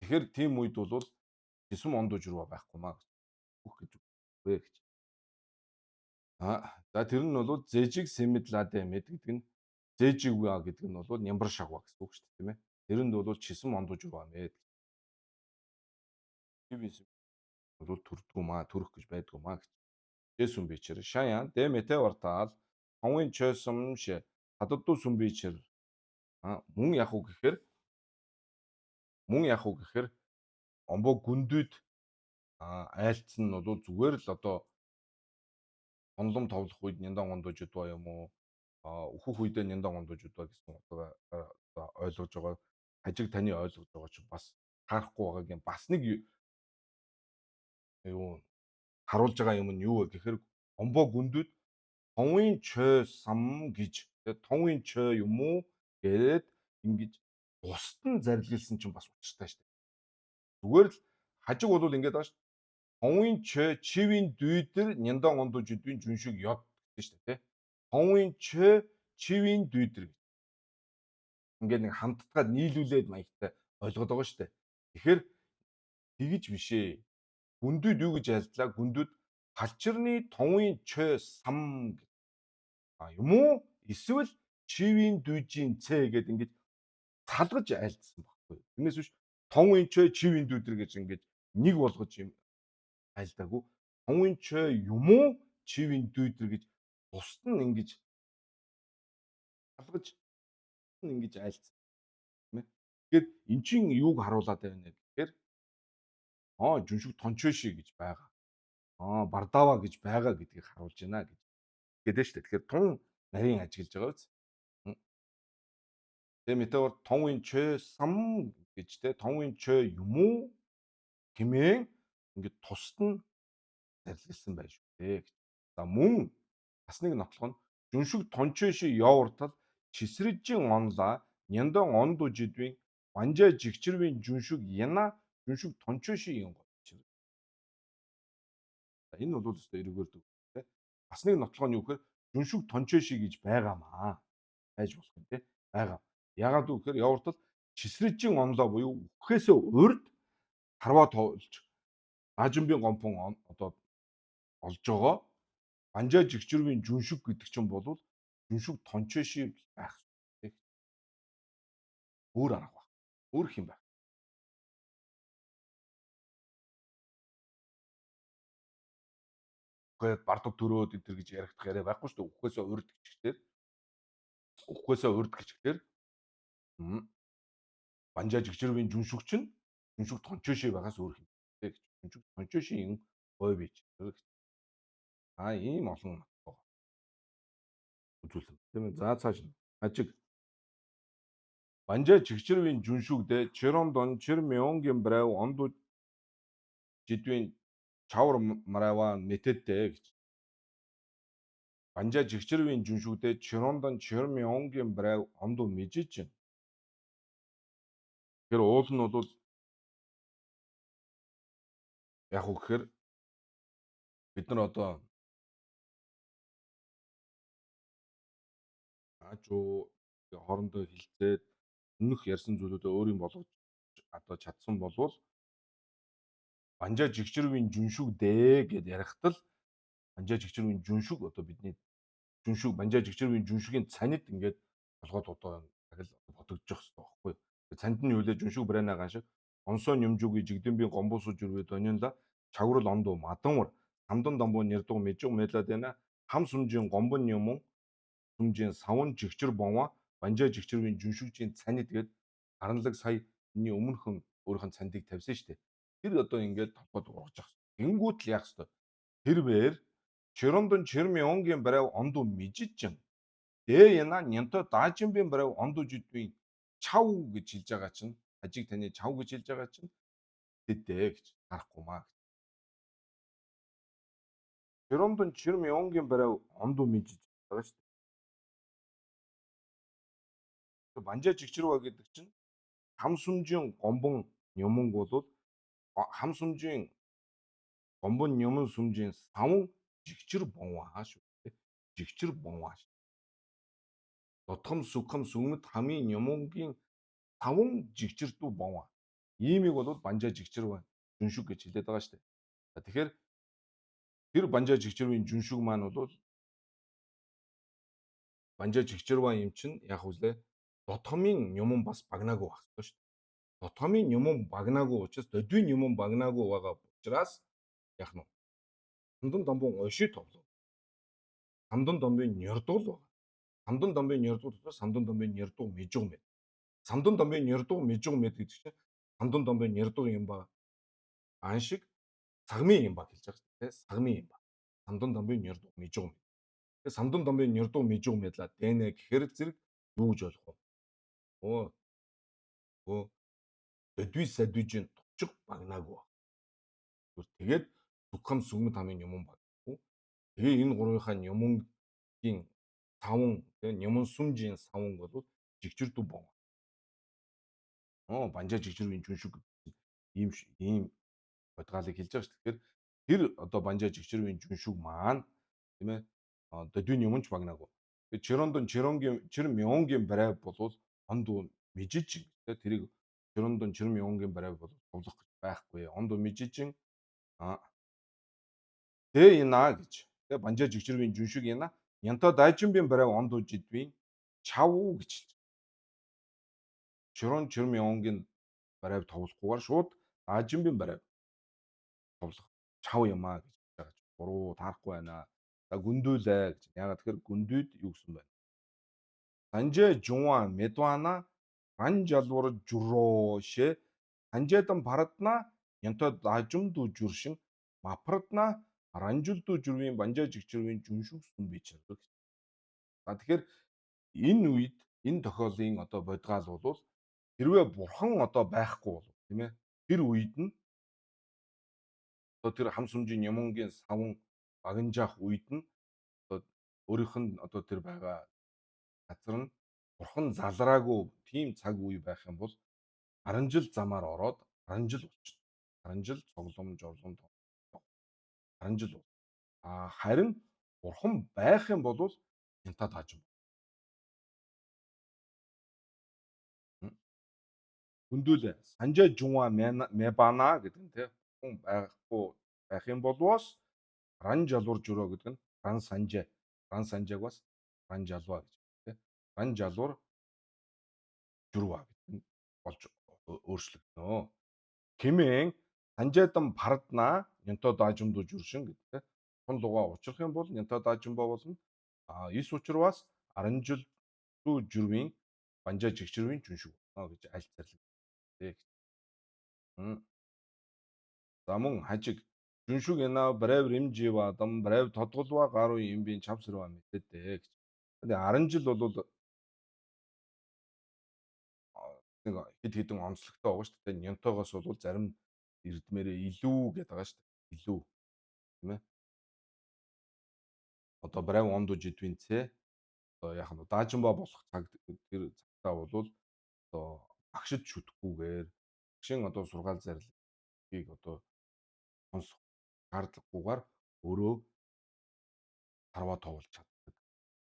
Тэгэхээр тийм үед бол 9 ондоо журва байхгүй маа гэж бүх гэж үгүй гэж. За тэр нь бол зэжиг сэмэдладэ мэд гэдэг нь зэжигва гэдэг нь бол нямбар шагва гэсэн үг шүү дээ, тийм ээ. Тэрэнд бол чисэм ондууж байгаа мэд. Бивис бол төрдгөө маа, төрөх гэж байдгүй маа гэж. Дэсүн бичэр шаян дэмэтэ вартаал хонвын чойсом ше хададдуу сүм бичэр мөн яг уу гэхээр омбоо гүндүүд айлцсан нь бол зүгээр л одоо онлом товлох үед няндан ондуужуд ба юм уу өөхөх үедээ няндан ондуужуд ба гэсэн утгаараа ойлгож байгаа. Хажиг таны ойлгож байгаа ч бас таарахгүй байгаагийн бас нэг юу харуулж байгаа юм нь юу вэ гэхээр омбоо гүндүүд тонвын чой сам гэж тонвын чой юм уу гээд ингэж бусд нь зарилжилсан чинь бас учиртай шүү дээ. Зүгээр л хажиг бол ингэж байгаа шүү. Тонвын чой чивийн дүйдэр няндан ондуужудын жүншиг ёд гэдэг шүү дээ. Тонвын чой чивийн дүйдэр ингээд нэг хамтдаа нийлүүлээд маягтай ойлгоод байгаа шүү дээ. Тэгэхээр тэгж биш ээ. Гүндүүд юу гэж айлтлаа? Гүндүүд халчирны тонвын чой сам юм уу? Эсвэл чивийн дүйжийн цэ гэдэг ингээд салгаж айлдсан баггүй. Тэрнээс биш тонвын чой чивийн дүйдэр гэж ингээд нэг болгож юм айлдаагүй. Тонвын чой юм уу? Чивийн дүйдэр гэж бусд нь ингэж салгаж ингэж айлдсан. Тийм ээ. Тэгэхээр эн чинь юуг харуулад байна гэхээр жүншиг тончоо ши гэж байгаа. Бардава гэж байгаа гэдгийг харуулж байна гэж гэдэг шүү дээ. Тэгэхээр тун нарийн ажиглаж байгаа биз. Тэгээ метеор тонвын чой сам гэж те тонвын чой юм уу хэмээн ингээд тусад нь зарилсан байж шүү дээ. За мөн бас нэг нотлох нь жүншиг тончоо ши явартал чисрэжин онла няндан ондуу жидвийн банжаа жигчэрвийн жүншиг яна жүншиг тончоо ши юм гоо. Энэ бол өстой эргүүлдэг тийм. Бас нэг нотлого нь юу гэхээр жүншиг тончоо ши гэж байгаамаа. Байж болох юм тийм. Байгаа. Ягаад вэ гэхээр явартал чисрэжин онлоо буюу үхээсээ урд харваа тоолж аажимбын гомпон одоо олж байгаа. Банжаа жигчрвийн жүншиг гэдэг чинь бол жүншиг тончоо ши байх тийм. Өөр арга баг. Өөр их юм байх. Гэхдээ бардав төрөөд энэ төр гэж яригдах яриа байхгүй шүү дээ. Үхээсээ урд гिचгтэр. Үхээсээ урд гिचгтэр. Банжаа жигчрвийн жүншиг чинь жүншиг тончоо ши байгаас өөр юм тийм. Жүншиг тончоо ши юм гой бич. Ийм олон үзүүлсэн. Тийм ээ. За цааш ажиг банжаа жигчрвийн жүншүгдэ чирондон чирмёнгийн брэв онду жидвийн чавар мараваа мэтэттэй гэж. Банжаа жигчрвийн жүншүгдэ чирондон чирмёнгийн брэв онду мэжиж. Тэр уул нь бол Яг уу гэхээр бид нар одоо аажуу хоорондоо хилцээд өмнөх ярьсан зүйлүүдээ өөрийн болгож одоо чадсан болвол банжаа жигчрүүгийн жүншүг дээ гэд ярихад л банжаа жигчрүүгийн жүншүг одоо бидний жүншүг банжаа жигчрүүгийн жүншигийн цанид ингээд толгойд одоо яг л бодогдож явах хэрэгтэй байхгүй. Цанд нь юу лээ жүншүг брэнагаан шиг онсоо нэмжүүгийн жигдэмбийн гомбосуу жүрвэд онёнда чаврал ондоо маданвар самдан дамбуу нэрдэг мэжиг мэладэна хам сүмжийн гомбон юмун сүмжийн савн жигчэр бонва банжаа жигчрүүгийн жүншүгжийн цанид гээд харанлаг сая миний өмнөхөн өөрийнх нь цандыг тавьсан шүү дээ. Тэр одоо ингээд толгойд ургаж ах. Тэнгүүт л яах хэвээр тэрвэр Чирондон чирмионгийн барав онду мижижин яна нянто даажимбын барав онду жидвийн чав гэж хэлж байгаа чинь хажиг таны чав гэж хэлж байгаа чинь тэдээ гэж харахгүй маа. Чирондон чирмионгийн барав онду мижиж байгаа шүү дээ. Банжаа жигчрүүа гэдэг чинь хамсүмжийн гомбон юмнг бол хамсүмжийн гомбон юмн сүмжийн савн жигчэр бонваа шүү дээ. Жигчэр бонваа. Дотгом сүгхэм сүгмэд хамын юмнгийн таван жигчэрдүү бонваа. Иймийг бол банжаа жигчэр байна. Жүншүг гэж хэлээд байгаа шүү дээ. Тэгэхээр тэр банжаа жигчрийн жүншүг маань бол банжаа жигчрваа юм чинь яг үлээ дотгомын юмн бас багнаагүй байх ёстой шүү дээ. Дотгомын юмн багнаагүй учраас додвийн юмн багнаагүй байгаа учраас яах нь самдан домбон оши товлоо. Самдан домбын нёрдуул байна. Самдан домбын нёрдуул учраас самдан домбын нёрдуу мэжиг мэд. Самдан домбын нёрдуу мэжиг мэд гэдэг чинь самдан домбын нёрдуу юм ба ан шиг цагмын юм ба хэлж байгаа шүү дээ. Сагмын юм ба. Самдан домбын нёрдуу мэжиг мэд. Тэгээ самдан домбын нёрдуу мэжиг мэдлаа дэнэ гэхэр зэрэг юу гэж болох вэ? Оо оо додвис садвижийн товчг багнаагүй. Тэгээд зүгхэм сүгмэд хамын юмн багнаагүй. Тэгээ энэ гурвынхаа юмнгийн савн тэгээ юмн сүмжийн савн бол жигчэрдүү бон. Банжаа жигчрийн жүншүг ийм бодгаалыг хэлж байгаа шүү. Тэгэхээр тэр одоо банжаа жигчрийн жүншүг маань тийм ээ додвийн юмч багнаагүй. Тэгээ чирондон чирмионгийн барай болвол ондуу мижиж тэ тэрийг чирондон чирмионгийн барай бол товлох гэж байхгүй. Ондуу мижижин ина гэж. Тэгээ банжаа жигчрийн жүншүг ина янта дайжимбын барай ондуу жидвийн чав гэж хэлж. Чирон чирмионгийн барайг товлохгүйгээр шууд даажимбын барайг товлох чав юмаа гэж байгаа ч буруу таарахгүй байна. За гүндүүлээ гэж. Ягаад тэгэхээр гүндүүд юу гэсэн байна? Санжээ жуа медвана ран жалвар журооше санжээдан парадна янто даажимдуу жүршин мапрадна ранжулдуу жүрвийн банжаа жигчрийн жүншүг сүм бичэрдэг. За тэгэхээр энэ үед энэ тохиолын одоо бодгаал бол хэрвээ бурхан одоо байхгүй бол тийм ээ тэр үед нь одоо тэр хам сүмжийн юмнгийн савн багнажаах үед нь одоо өөрийнх нь одоо тэр байгаа газар нь бурхан залраагүй тийм цаг үе байх юм бол харанжил замаар ороод харанжил болчихно. Харанжил цоглом жорлом харанжил бол харин бурхан байх юм бол янта тааж. Хүндүүлээ санжаа жуа мебана гэдэг нь тийм хүн байхгүй байх юм болвоос ран жалуур журоо гэдэг нь ран санжааг бас ран жалва гэж тийм ран жалуур журва гэдэг нь болж өөрчлөгдөнө. Хэмээн санжаадан парадна нянто даажимдуу жүршин гэдэг тийм хон луга учрах юм бол нянто даажимба болно. Ис учрвас аранжил дүү жүрвийн банжаа жигчрийн жүншүг гэж аль зарлаг. За мөн хажиг жүншүг яна брайв римжива дам брайв тодголва гаруу юм би чавсрва мэдээдээ гэж. Тэгээ 10 жил бол нэг хэд хэдэн онцлогтой байгаа шүү дээ. Нянтогоос бол зарим эрдмээрээ илүү гэдэг байгаа шүү дээ. Илүү тийм ээ. Одоо брайв ондуу жидвин цэ одоо яах нь даажимба болох цаг тэр цагтаа бол одоо багшд шүтгэхгүйгээр багшийн одоо сургаал зарлиг одоо сонсох шаардлагагүйгээр өөрөө харваа тоолж чаддаг.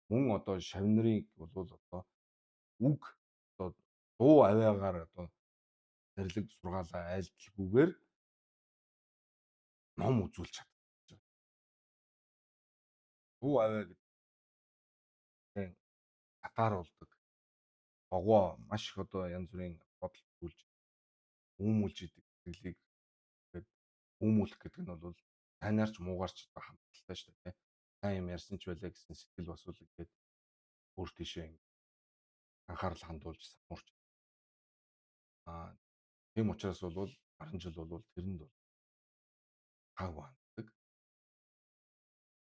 Мөн одоо шавнырыг болвол одоо үг одоо дуу авиагаар одоо зэрлэг сургаалаа айлталгүйгээр ном үзүүлж чаддаг. Дуу авиа гэдэг татааруулдаг. Тогоо маш их одоо янз бүрийн бодол төрүүлж үүмүүлж идэг зүйлийг тэгээд үүмүүлэх гэдэг нь бол сайнаарч муугаарч одоо хамталтай шүү дээ. Сайн юм ярьсан ч байлаа гэсэн сэтгэл бас үл игээд өөр тийшээ анхаарал хандуулж самуурч. Тийм учраас бол 10 жил бол тэрэнд бол хаг ханддаг.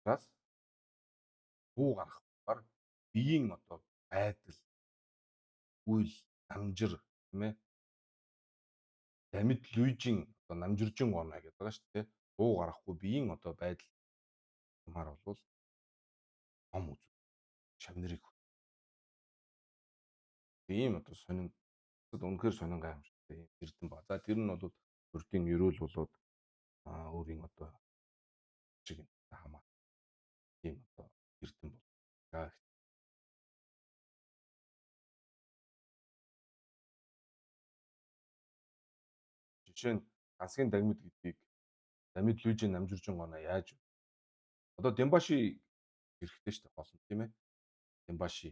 Бас дуу гаргахаар биеийн одоо байдал, үйл, намжир тийм ээ. Амьд лүйжин одоо намжиржин гоноо гэдэг байгаа шүү дээ. Дуу гарахгүй биеийн одоо байдал юмар бол ном үзүү. Шавнырыг ийм одоо сонин үнэхээр сонин гайхамшигтай юм эрдэм ба. За тэр нь бол урдын ерөөл болоод өөрийн одоо чиг хамаа тийм одоо эрдэм бол. Жишээ нь гансгийн дагмид гэдгийг дамид лүйжин намжиржин гоноо яаж одоо Дембаши хэрэгтэй шүү дээ гол нь тийм ээ. Дембаши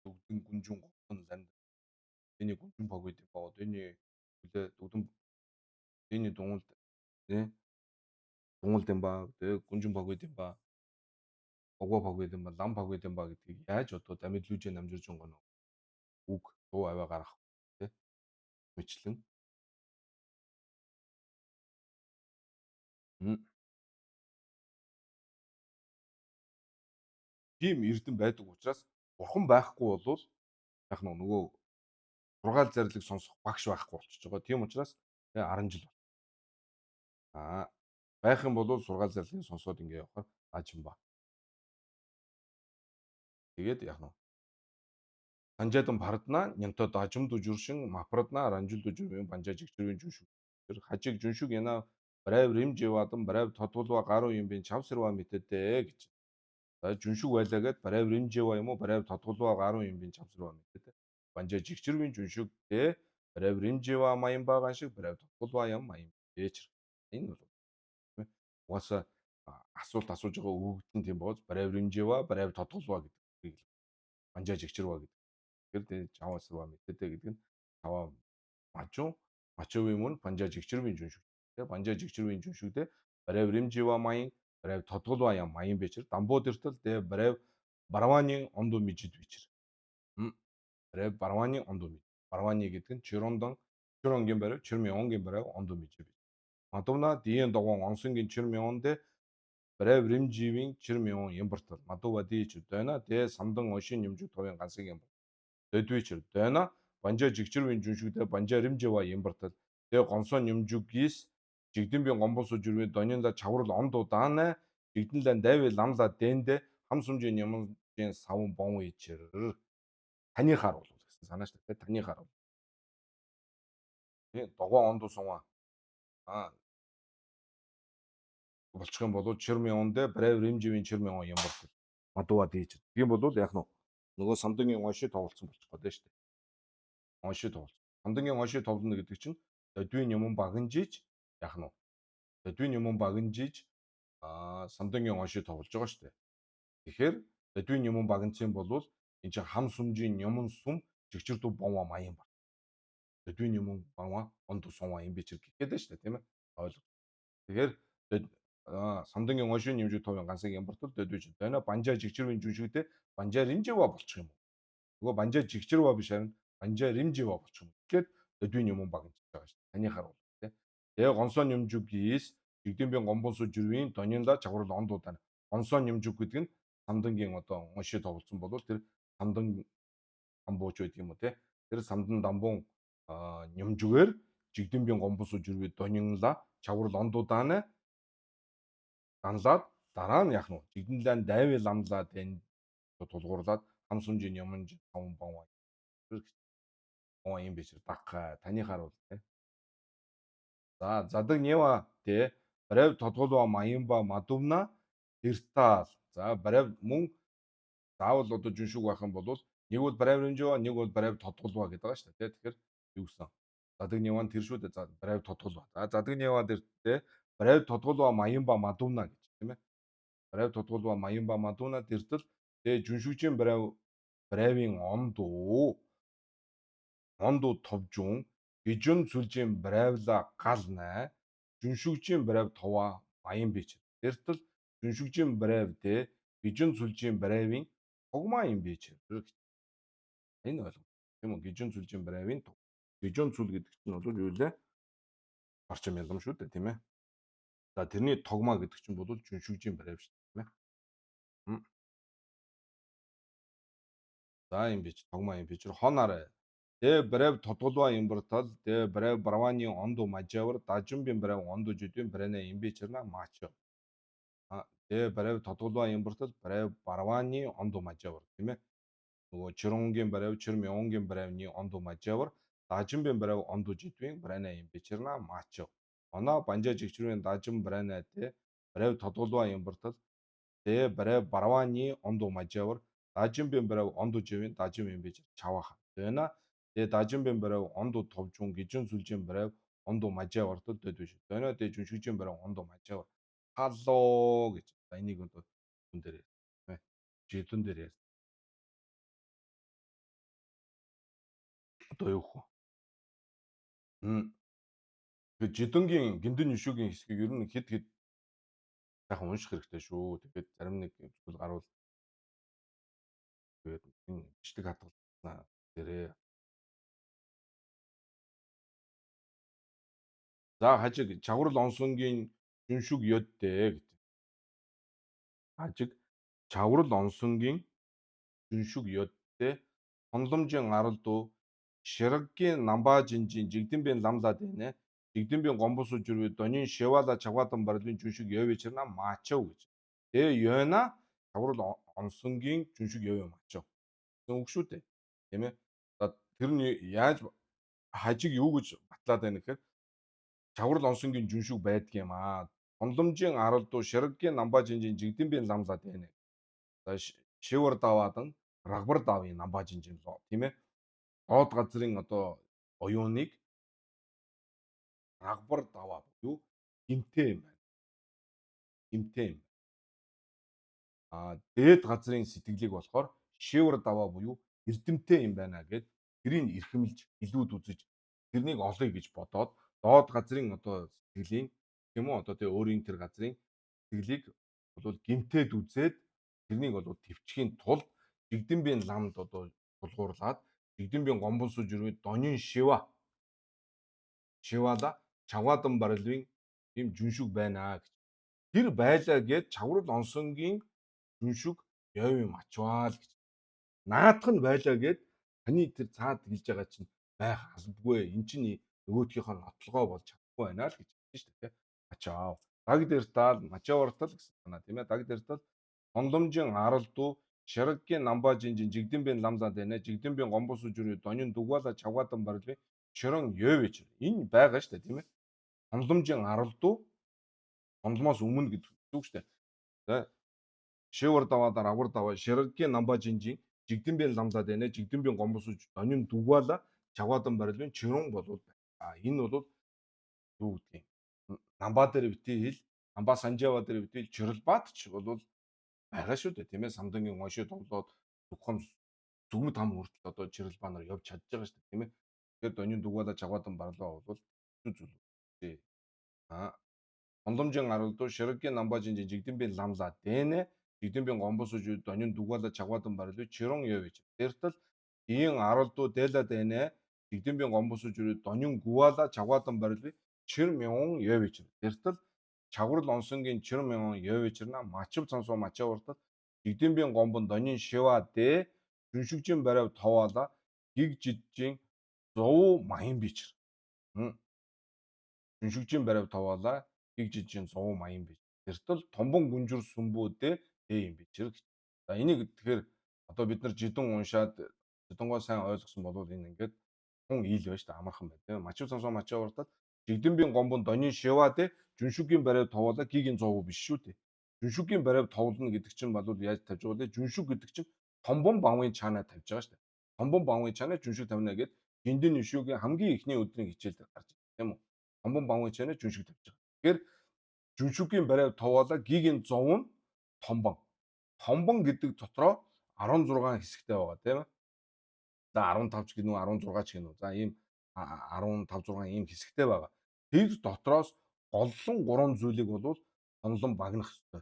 дүгдэн гүнжин готон ланд тэний гүнжин баг гэдэг ба тэний хүлээ дүгдэн тэний дунгуулд тийм дунгуул дэм ба тэгээ гүнжин баг гэдэг ба богоо баг гэдэг ба лам баг гэдэг ба гэдгийг яаж одоо дамид лүйжин намжиржин гоноо үг дуу аваа гаргах тийм мэтлэн тийм эрдэм байдаг учраас бурхан байхгүй бол яг нөгөө сургаал зарлиг сонсох багш байхгүй болчихж байгаа. Тийм учраас тэгээ 10 жил байх юм бол сургаал зарлигийг сонсоод ингэ явахаар аажим ба. Тэгээд яг нь Банжаадан пардна нянто дажимду журшин мапрадна ранжилду журвин банжаа жигчрвин жуншуг. Тэр хажиг жуншуг яна брайв римживадан брайв тодгулва гаруу юм бин чавсарва мэддээ гэж. За жуншуг байлаа гэд брайв римжива юм уу брайв тодгулва гаруу юм бин чавсарва мэддээ. Банжаа жигчрвин жуншуг тэ брайв римжива маян байгаа шиг брайв тодгулва юм маян ээч. Энэ бол угаасаа асуулт асууж байгаа өгөгдсөн тийм бооз брайв римжива брайв тодгулва гэдэг. Банжаа жигчрва гэдэг. Тэр жавасрва мэддээ гэдэг нь тава мажуу мачовын мөн банжаа жигчрвийн жүншүг. Тэгээ банжаа жигчрвийн жүншүгдээ брайв римжива маян брайв тодгулва юм маян бичэр дамбуу дэртэл тэгээ брайв барваны онду мижид бичэр. Брайв барваны онду мижид. Барваны гэдэг нь чирондан чиронгийн брайв чирмионгийн брайв онду мижид. Мадуна диен догон онсонгийн чирмиондэ брайв римживийн чирмион имбартал мадува дийч дэна дэ самдан ошин юмжиг товын гансыг юм. Дэдвичэр дэна банжаа жигчрвийн жүншүгдээ банжаа римжива имбартал дэ гонсон юмжугис жигдэмбийн гомбосо жүрвээ донинда чаврал ондоо даана жигдэнлэн дайвэ ламла дэндэ хамсумжийн юмжийн савн бон ичэр таны хаар бол гэсэн санааш тэ таны хаар бол. Тэ догоо ондоо сунгаа болчих юм бол чирмиондэ брайв римживийн чирмион юм бол мадува дийж. Тийм бол яг нөгөө самдангийн онши тоглолцсон болчих гээд шүү дээ. Онши тоглолцсон. Самдангийн онши тоглоно гэдэг чинь додвийн юм баганжиж яг нь додвийн юм баганжиж самдангийн онши тоглож байгаа шүү дээ. Тэгэхээр додвийн юм баганцсан бол энэ чинь хам сүмжийн юмн сүм чигчрдүү бонва маян ба. Додвийн юм бонва онд сунва юм бичиг гэхэд шүү дээ тийм ээ. Ойлгоо. Тэгэхээр самдангийн оншин нэмжиг товын гансыг ямбартал дөдвэж байна. Банжаа жигчрвийн жүншигдээ банжаа римжива болчих юм. Нөгөө банжаа жигчрва биш харин банжаа римжива болчих юм. Тэгэхээр дөдвийн юм багж байгаа шүү. Таны хар бол тий. Тэгээ гонсон нэмжиг гис жигдэмбийн гомбонсо жүрвийн донинла чаврал ондуудаа. Гонсон нэмжиг гэдэг нь самдангийн одоо оншид тоглосон бол тэр самдан дамбууч байдаг юм уу тий. Тэр самдан дамбуун нэмжгээр жигдэмбийн гомбонсо жүрвийн донинла чаврал ондуудаа данлаад дараа нь яг нь жигдэнлэн дайвэ ламлаад энэ тулгуурлаад хамсумжийн юмж таван бон юм бичэр дагхаа таны хаар бол тэ За задаг те барайв тодголоо маянба мадумна диртаал. За барайв мөн заавал одоо жүншүг байх юм бол нэг бол барайв ринжоо, нэг бол барайв тодголоо гэдэг байгаа шүү дээ. Тэгэхээр юу гэсэн? Задаг няван тэр шүү дээ. За барайв тодголоо. За задаг няваа дээр те барайв тодголоо маянба мадумна гэж тийм ээ. Барайв тодголоо маянба мадумна диртэл тэгээ жүншүгчийн барайвын ондуу товжун гижүн сүлжийн барайвла гал най жүншүгчийн барайв товаа баян бич. Тэртэл жүншүгчийн барайв те гижүн сүлжийн барайвын тогмаа юм бич. Энэ ойлголт. Тийм үү? Гижүн сүлжийн барайвын тог. Гижүн сүл гэдэг чинь бол юу вэ? Орчим ялам шүү дээ, тийм ээ. За тэрний тогмаа гэдэг чинь бол жүншүгчийн барайв шүү дээ, тийм ээ. За юм бич, тогмаа юм бич. Хонарэ. Тэ барайв тодголоо юм бартал, тэ барайв барваны онду мажавар, дажимбин барайв онду жудын барайна юм бичэрна мачо. Тэ барайв тодголоо юм бартал, барайв барваны онду мажавар, тийм ээ. Нөгөө чирунгийн барайв, чирмёнгийн барайвны онду мажавар, дажимбин барайв онду жудын барайна юм бичэрна мачо. Оноо банжаа жигчрүүн дажим барайна тэ барайв тодголоо юм бартал, тэ барайв барваны онду мажавар, дажимбин барайв онду живийн дажим юм бич чаваахан. Тэна тэгээ дажимбин барайв онду товжун гижүн сүлжийн барайв онду мажаа ортод дэд биш. Тэна тэгээ жүншүгчийн барайв онду мажаа. Халлоо гэж. За энийг одоо хүн дээр ярьсан. Жидэн дээр ярьсан. Одоо юу хөө? Тэгээд жидэнгийн гиндэн нишүүгийн хэсгийг ер нь хэд сайхан унших хэрэгтэй шүү. Тэгээд зарим нэг зүйл гарвал тэгээд энэ бичлэг хадгалснаа дээрээ. За хажиг чаврал онсонгийн жүншүг ёдтэй гэдэг. Хажиг чаврал онсонгийн жүншүг ёдтэй хонломжийн аралдуу шираггийн намбаажинжин жигдэнбэн ламлаад байна. Жигдэнбэн гомбосу жүрвэ донийн шивала чавгадан барлын жүншүг ёвичрна мачав гэж. Тэгээ ёна чаврал онсонгийн жүншүг ёв мачав. Гэсэн үг шүү дээ. Тийм ээ. За тэр нь яаж хажиг юу гэж батлаад байна гэхээр чаврал онсонгийн жүншүг байдаг юм аа. Хонломжийн аралдуу шираггийн намбаажинжин жигдэнбэн ламлаад байна. За шивэр даваадан рагбар давын намбаажинжин лоо тийм ээ. Доод газрын одоо оюуныг рагбар даваа буюу гимтэй юм байна. Гимтэй юм. Дээд газрын сэтгэлийг болохоор шивэр даваа буюу эрдэмтэй юм байна гэд тэрийг эрхэмлж илүүд үзэж тэрнийг олъё гэж бодоод доод газрын одоо сэтгэлийн тийм үү одоо тэгээ өөрийн тэр газрын сэтгэлийг бол гимтээд үзээд тэрнийг бол төвчхийн тулд жигдэнбийн ламд одоо тулгуурлаад жигдэнбийн гомбон сууж ирвэ донийн шивала чавгадан барлын тийм жүншүг байна гэж. Тэр байлаа гэд чаврал онсонгийн жүншүг яв юм ачваа л гэж. Наадах нь байлаа гэд таны тэр цаад хэлж байгаа чинь байх албагүй. Эн чинь нөгөөдгийнхөө нотлогоо болж чадахгүй байна л гэж хэлсэн шүү дээ. Ачаав. Даг дээр таал мачаавартал гэсэн санаа тийм ээ. Даг дээр таал хонломжийн аралдуу шираггийн намбаажинжин жигдэнбэн ламлаад байна. Жигдэнбэн гомбосу жүрээ донийн дугаала чавгадан барлын чирон ёвэж. Энэ байгаа шүү дээ тийм ээ. Хонломжийн аралдуу хонломоос өмнө гэдэг үг шүү дээ. За шивэр даваадаар авар даваа шираггийн намбаажинжин жигдэнбэн ламлаад байна. Жигдэнбэн гомбосу донийн дугаала чавгадан барлын чирон болов. Энэ бол юу гэдгийг намбаа дээр битгий хэл намбаа санжаава дээр битгий чирлбат ч бол байгаа шүү дээ тийм ээ. Самдангийн оншид тоглоод зүгхэм зүгмэд хам хүртэл одоо чирлбанаар явж чадж байгаа шүү дээ тийм ээ. Тэгэхээр донийн дугаала чавгадан барлаа бол зүйл үү. Хонломжийн аралдуу шираггийн намбаажинжин жигдэнбэн ламлаад дэнэ. Жигдэнбэн гомбосу донийн дугаала чавгадан барлын чирон ёвэж. Тэртэл ийн аралдуу дээлаад байна. Жигдэнбэн гомбосу донийн гуала чавгадан барлын чир мяун ёвэж. Тэртэл чаврал онсонгийн чир мяун ёвэжрна мачив цансуу мачаавартал жигдэнбэн гомбон донийн шива дэ жүншүгжийн барайв товаала гиг жижжийн зов маян бичэр. Жүншүгжийн барайв товаала гиг жижжийн зов маян бич. Тэртэл томбон гүнжир сүмбүүдээ юм бичэр гэж. За энийг тэгэхээр одоо бид нар жидэн уншаад жидангоо сайн ойлгосон бол энэ ингээд хүн ийл байж та амархан байна тийм. Мачив цансуу мачаавартал Жигдэнбийн гомбон Донин Шивад Жүншүгийн барайд товоолаа гигийн 100% биш шүү дээ. Жүншүгийн барайд товолно гэдэг чинь бол яаж тавьж байгаа вэ? Жүншүг гэдэг чинь Томбон Бамын чанаа тавьж байгаа шүү дээ. Томбон Бамын чанаа Жүншүг тавина гэдэг Жиндин Нишүүгийн хамгийн ихний өдрийн хичээл дээр гарч ирсэн тийм үү? Томбон Бамын чанаа Жүншүг тавьж байгаа. Тэгэхээр Жүншүгийн барайд товоолаа гигийн 100 нь Томбон. Томбон гэдэг дотроо 16 хэсэгтэй байгаа тийм ээ. За 15 ч гинүү 16 ч гинүү. За ийм 15 6 ийм хэсэгтэй байгаа. Тэр дотроос голлон 3 зүйлийг бол томлон багнах ёстой.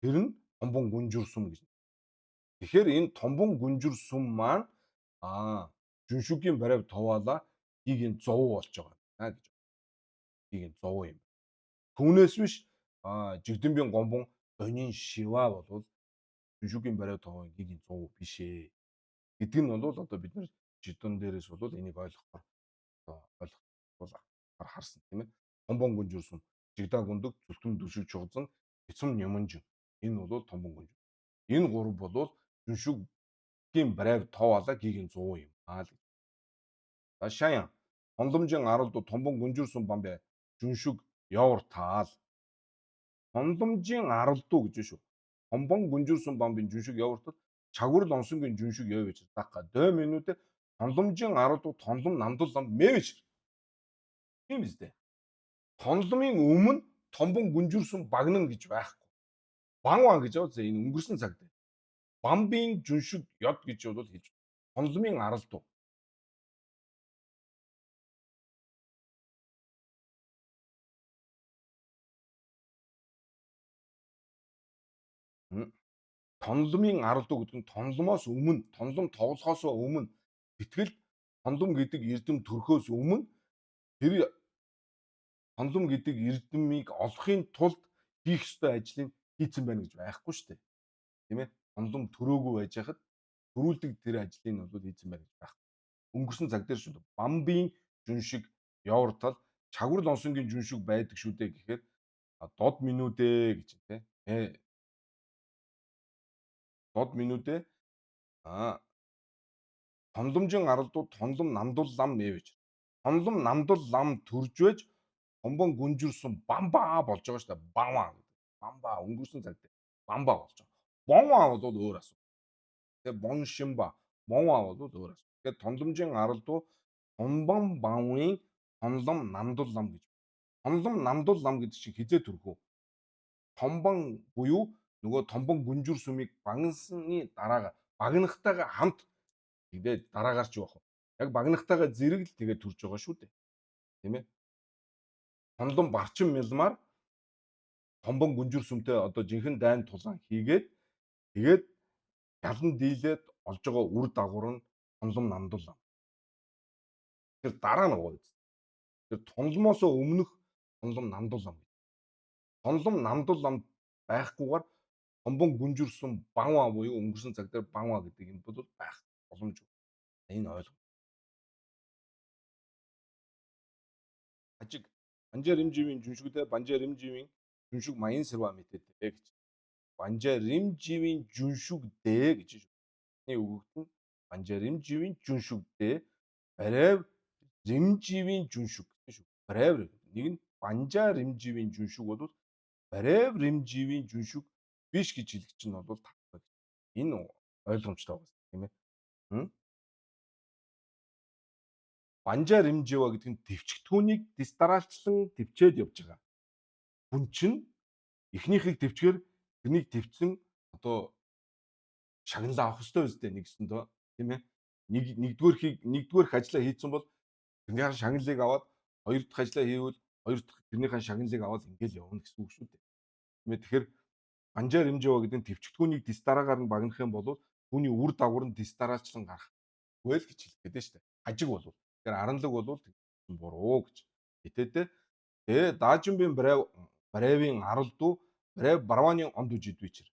Тэр нь томбон гүнжир сүм гэж. Тэгэхээр энэ томбон гүнжир сүм маань Жүншүгийн барайд товоолаа гигийн 100 болж байгаа гэж. Гигийн 100 юм. Түүнээс биш Жигдэнбийн гомбон Донин Шива бол Жүншүгийн барайд товоо гигийн 100 биш ээ. Гэдэг нь бол одоо бид нар жидон дээрээс бол энийг ойлгохоор бол харсан тийм ээ. Томбон гүнжирсэн жигдаа гүндэг зүлтэн дүшиг чугзан эцэм няманжин. Энэ бол томбон гүнжир. Энэ гурав бол Жүншүгийн барайд товоолаа гигийн 100 юм аа л. За шаян хонломжийн аралд томбон гүнжирсэн бамбай Жүншүг явар таал. Хонломжийн аралдуу гэж шүү. Томбон гүнжирсэн бамбын Жүншүг явартад чагвар онсонгийн Жүншүг явж дака 2 минут хонломжийн аралдуу тонлом намдал лам мэвэж. Тийм үстэй. Тонломын өмнө томбон гүнжирсэн багнан гэж байхгүй. Банван гэж байгаа энэ өнгөрсөн цагт. Бамбын Жүншүг ёд гэж бол хэлж. Тонломын аралдуу. Тонломын аралдуу гэдэг нь тонломоос өмнө, тонлом тоглохоос өмнө тэтгэл тонлом гэдэг эрдэм төрхөөс өмнө тэр тонлом гэдэг эрдэмийг олохын тулд хийх ёстой ажлыг хийцэн байна гэж байхгүй шүү дээ. Тийм ээ? Тонлом төрөөгүй байж хахад төрүүлдэг тэр ажлыг нь бол хийцэн байна гэж байхгүй. Өнгөрсөн цаг дээр шүү дээ. Бамбын Жүншиг явартал чагвар лонсонгийн Жүншиг байдаг шүү дээ гэхээр дод минутэ гэж тийм ээ. Дод минутэ тонломжийн аралдуу тонлом намдул лам нэвэж. Тонлом намдул лам төрж байж томбон гүнжирсэн бамбаа болж байгаа шүү дээ. Бамбаа. Бамбаа өнгөрсөн цаг дээр бамбаа болж байгаа. Бонваа бол өөр асуу. Тэгээ боншимба. Бонваа бол өөр асуу. Тэгээ тонломжийн аралдуу томбон бамын тонлом намдул лам гэж. Тонлом намдул лам гэдэг чинь хизээ төрхөө. Томбон буюу нөгөө томбон гүнжир сүмийг багнасны дараа багнахтайгаа хамт тэгээд дараагаар ч явах. Яг багнахтайгаа зэрэг л тэгээд төрж байгаа шүү дээ. Тийм ээ? Тонлом барчин мэлмаар томбон гүнжир сүмтэй одоо жинхэнэ дайн тулаан хийгээд тэгээд ялан дийлээд олж байгаа үр дагавар нь тонлом намдул лам. Тэр дараа нь гоо. Тэр тонломоос өмнөх тонлом намдул лам. Тонлом намдул лам байхгүйгээр томбон гүнжирсэн банваа буюу өнгөрсөн цаг дээр банваа гэдэг юм бол байх боломжгүй. Энэ ойлгоо. Ажиг Банжаримживийн Жүншүгтэй Банжаримживийн Жүншүг Маян Сэрва мэдээтэй гэж. Банжаримживийн Жүншүгдээ гэж шүү. Нэг үгт нь Банжаримживийн Жүншүгдээ Барайв Римживийн Жүншүг гэж шүү. Барайв нэг нь Банжаримживийн Жүншүг бол Барайв Римживийн Жүншүг биш гэж хэлэх чинь бол татдаг. Энэ ойлгомжтой байна тийм ээ. Банжаримжива гэдэг нь төвчгтүүнийг дистаралчлан төвчээд явж байгаа. Хүн чинь эхнийхийг төвчгээр тэрнийг төвчсөн одоо шагналаа авах ёстой үстэй нэгсэндөө тийм ээ. Нэгдүгээрх ажлаа хийцэн бол тэрнийхэн шагналыг аваад хоёр дахь ажлаа хийвэл хоёр дахь тэрнийхэн шагналыг аваад ингээл явна гэсэн үг шүү дээ. Тийм ээ. Тэгэхээр Банжаримжива гэдэг нь төвчгтүүнийг дистараагаар нь багнах юм бол түүний үр дагавар нь дистараачлан гарах. Үйл гэж хэлэх гэдэг шүү дээ. Ажиг болов. Тэгэхээр аранлаг бол буруу гэж. Итэдэ даажимбын барайвын аралдуу барайв барваны онд үжидвичэр.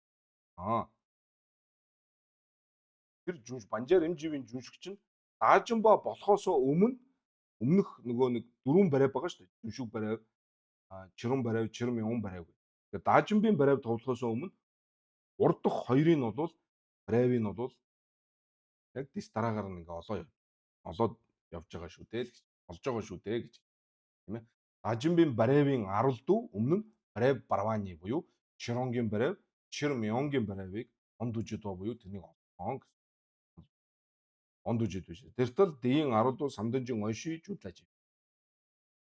Тэр Жүнш Банжаримживийн Жүншиг чинь даажимба болохоос өмнөх нөгөө нэг дөрвөн барайв байгаа шүү дээ. Жүншиг барайв, чирэн барайв, чирэн яван барайв гэх. Тэгэхээр даажимбын барайв тоглохоос өмнө урд дахь хоёрыг нь бол барайвыг нь бол яг дистараагаар ингээ олоод явж байгаа шүү дээ л гэж. Олж байгаа шүү дээ гэж. Тийм ээ. Ажимбын Баревын аралдуу өмнө нь Барев Барваны буюу Чиронгийн Барев, Чирмёнгийн Баревыг онд үжидөө буюу тэрнийг олсон гэсэн. Онд үжид биш. Тэртэл Дийн аралдуу самданжин ойший жуудлаж.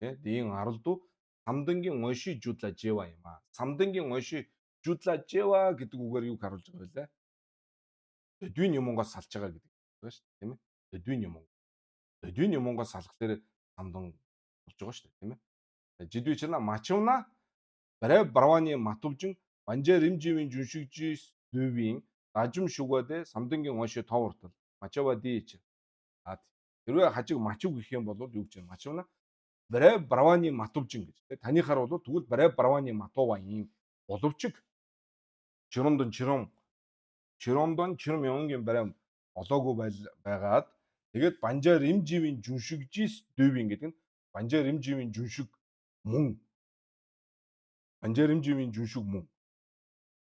Тэ Дийн аралдуу самдангийн ойший жуудлаж юм аа. Самдангийн ойший жуудлаж гэдэг үгээр юу харуулж байгаа вэ? Дөдвийн юмонгоос салж байгаа гэдэг байна шүү дээ, тийм ээ. Дөдвийн юм. Дөдвийн юмонгоос салах дээр самдан болж байгаа шүү дээ, тийм ээ. Жидвична мачвна Барев Барваны матувжин Банжаа Римживийн жүншигжис дүүвийн дажим шүгэдэ самдангийн ойшоо тоовортол мачава дийч. Хэрвээ хажиг мачив гэх юм бол юу гэж байна? Мачвна Барев Барваны матувжин гэж. Танихаар бол тэгвэл Барев Барваны матова юм боловч Чирондон Чирмёнгийн Барев олоогүй байгаад тэгээд Банжаа Римживийн жүншигжис дүүвийн гэдэг нь Банжаа Римживийн жүншиг мөн Банжаа Римживийн жүншиг мөн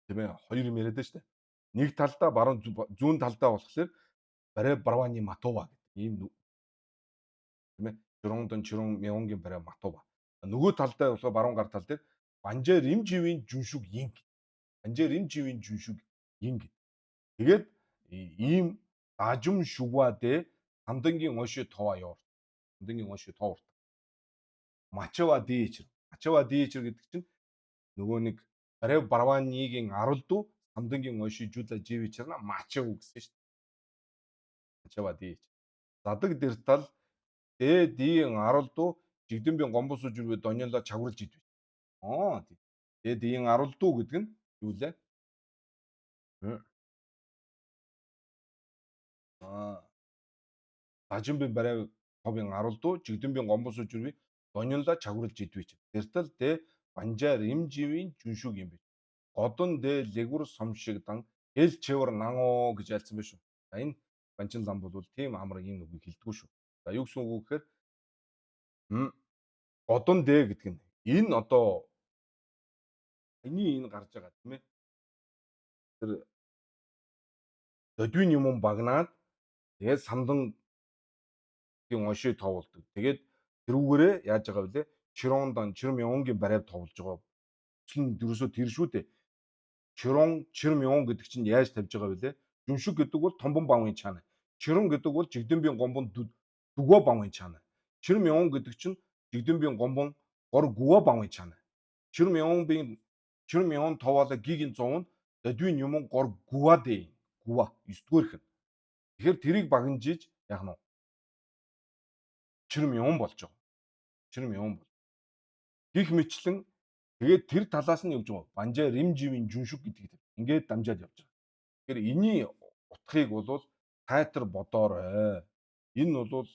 тийм ээ хоёр юм яриад байна шүү дээ. Нэг талдаа баруун зүүн талдаа болохоор Барев Барваны матова гэдэг ийм тийм ээ Чирмёнгийн Барев матова. Нөгөө талдаа болохоор баруун гар тал дээр Банжаа Римживийн жүншиг инг. Банжаа Римживийн жүншиг инг. Тэгээд ийм дажим шүгвадэ самдангийн ойшоо товаа ёор. Самдангийн ойшоо тооворт. Мачава дийч. Мачава дийч гэдэг чинь нөгөө нэг Барев Барваныгийн аралдуу самдангийн ойшоо жуула живичэрна мачав гэсэн шүү дээ. Мачава дийч. Задаг дэртал Дийн аралдуу жигдэмбийн гомбос үжирвэ донёло чагварлж идвэ. Дийн аралдуу гэдэг нь юу лээ? Дажимбын Барев ховын аралдуу жигдэмбийн гомбос үжирвэ донёло чагварлж идвэ. Дэртал Банжаа Римживийн жүншиг юм бэ. Годон лэгүр сомшигдан эл чивэр нанго гэж альцсан байх шүү. За энэ Банчин лам бол тийм амар энэ үгийг хэлдэггүй шүү. За юу гэсэн үг гэхээр годон гэдэг нь энэ одоо энэ гарч байгаа тийм ээ. Тэр дөдвийн юм багнаад тэгээд самдангийн ойшоо тооволдог. Тэгээд тэрүүгээрээ яаж байгаа вэ? Чирмёнгийн Барев товолж байгаа. Дөрөсөө тэр шүү дээ. Чирмён гэдэг чинь яаж тавьж байгаа вэ? Жүншиг гэдэг бол томбон бавын чана. Чирэн гэдэг бол жигдэмбийн гомбон дүгөө бавын чана. Чирмён гэдэг чинь жигдэмбийн гомбон гор гүвэ бавын чана. Чирмён товооло гигийн 100 дөдвийн юм гор гүвэ дээ. Гүвэ 9-р хэн. Тэгэхээр тэрийг багнжиж яах нь Чирмён болж байгаа. Чирмён бол. Гих мэтлэн тэгээд тэр талаас нь явж байгаа. Банжаа Римживийн жүншиг гэдэг ингээд дамжаад явж байгаа. Тэгэхээр энэний утгыг бол тайтар бодоорой. Энэ бол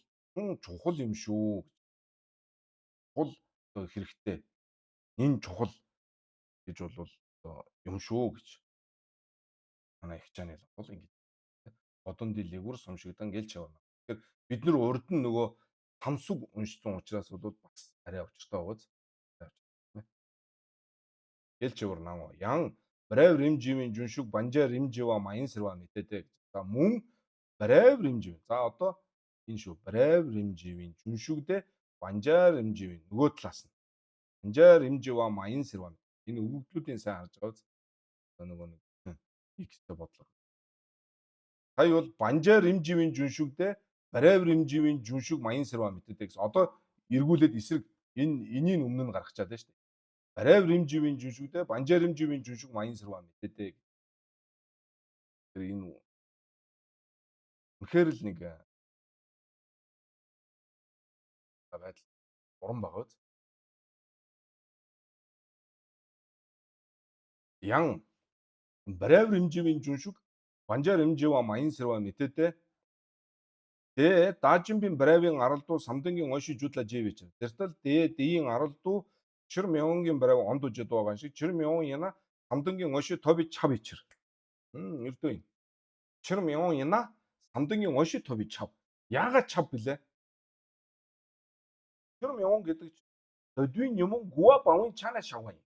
чухал юм шүү. Чухал хэрэгтэй. Энэ чухал гэж бол юм шүү гэж. Манай их чанал бол ингэж. Одон дэлгүүр сумшигдан гэлж явна. Тэгэхээр бид нар урд нь нөгөө хамсаг уншсан учраас бол бас арай учиртай байгааз. Гэлж явна. Ян Барев Римживийн жүншиг Банжаа Римжива маян сэрва мэдээтэй. За мөн Барев Римжив. За одоо энэ шүү. Барев Римживийн жүншигдэ Банжаа Римживийн нөгөө талаас нь. Банжаа Римжива маян сэрва. Энэ өгөгдлүүдийн сайн харж байгаа. Нөгөө нэг ихтэй бодлого. Хай бол Банжаа Римживийн жүншигдэ Барев Римживийн жүншиг маян сэрва мэдээтэй гэсэн. Одоо эргүүлээд эсрэг энийн өмнө нь гаргачаад байна шүү дээ. Барев Римживийн жүншигдэ Банжаа Римживийн жүншиг маян сэрва мэдээтэй. Тэр энэ үнэхээр л нэг байдал уран байгаа үз. Ян Барев Римживийн жүншиг Банжаа Римжива маян сэрва мэдээтэй. Даажимбын Баревын аралдуу самдангийн ойшоо жуудлаа живэж. Тэртэл Дийн аралдуу Чирмёнгийн Барев онд үжид байгаа шиг Чирмён яна самдангийн ойшоо тоби чав ичэр. Ердөө юм. Чирмён яна самдангийн ойшоо тоби чав. Яагаад чав блэ? Чирмён гэдэг чинь дөдвийн юм гуа бавын чана шавгай.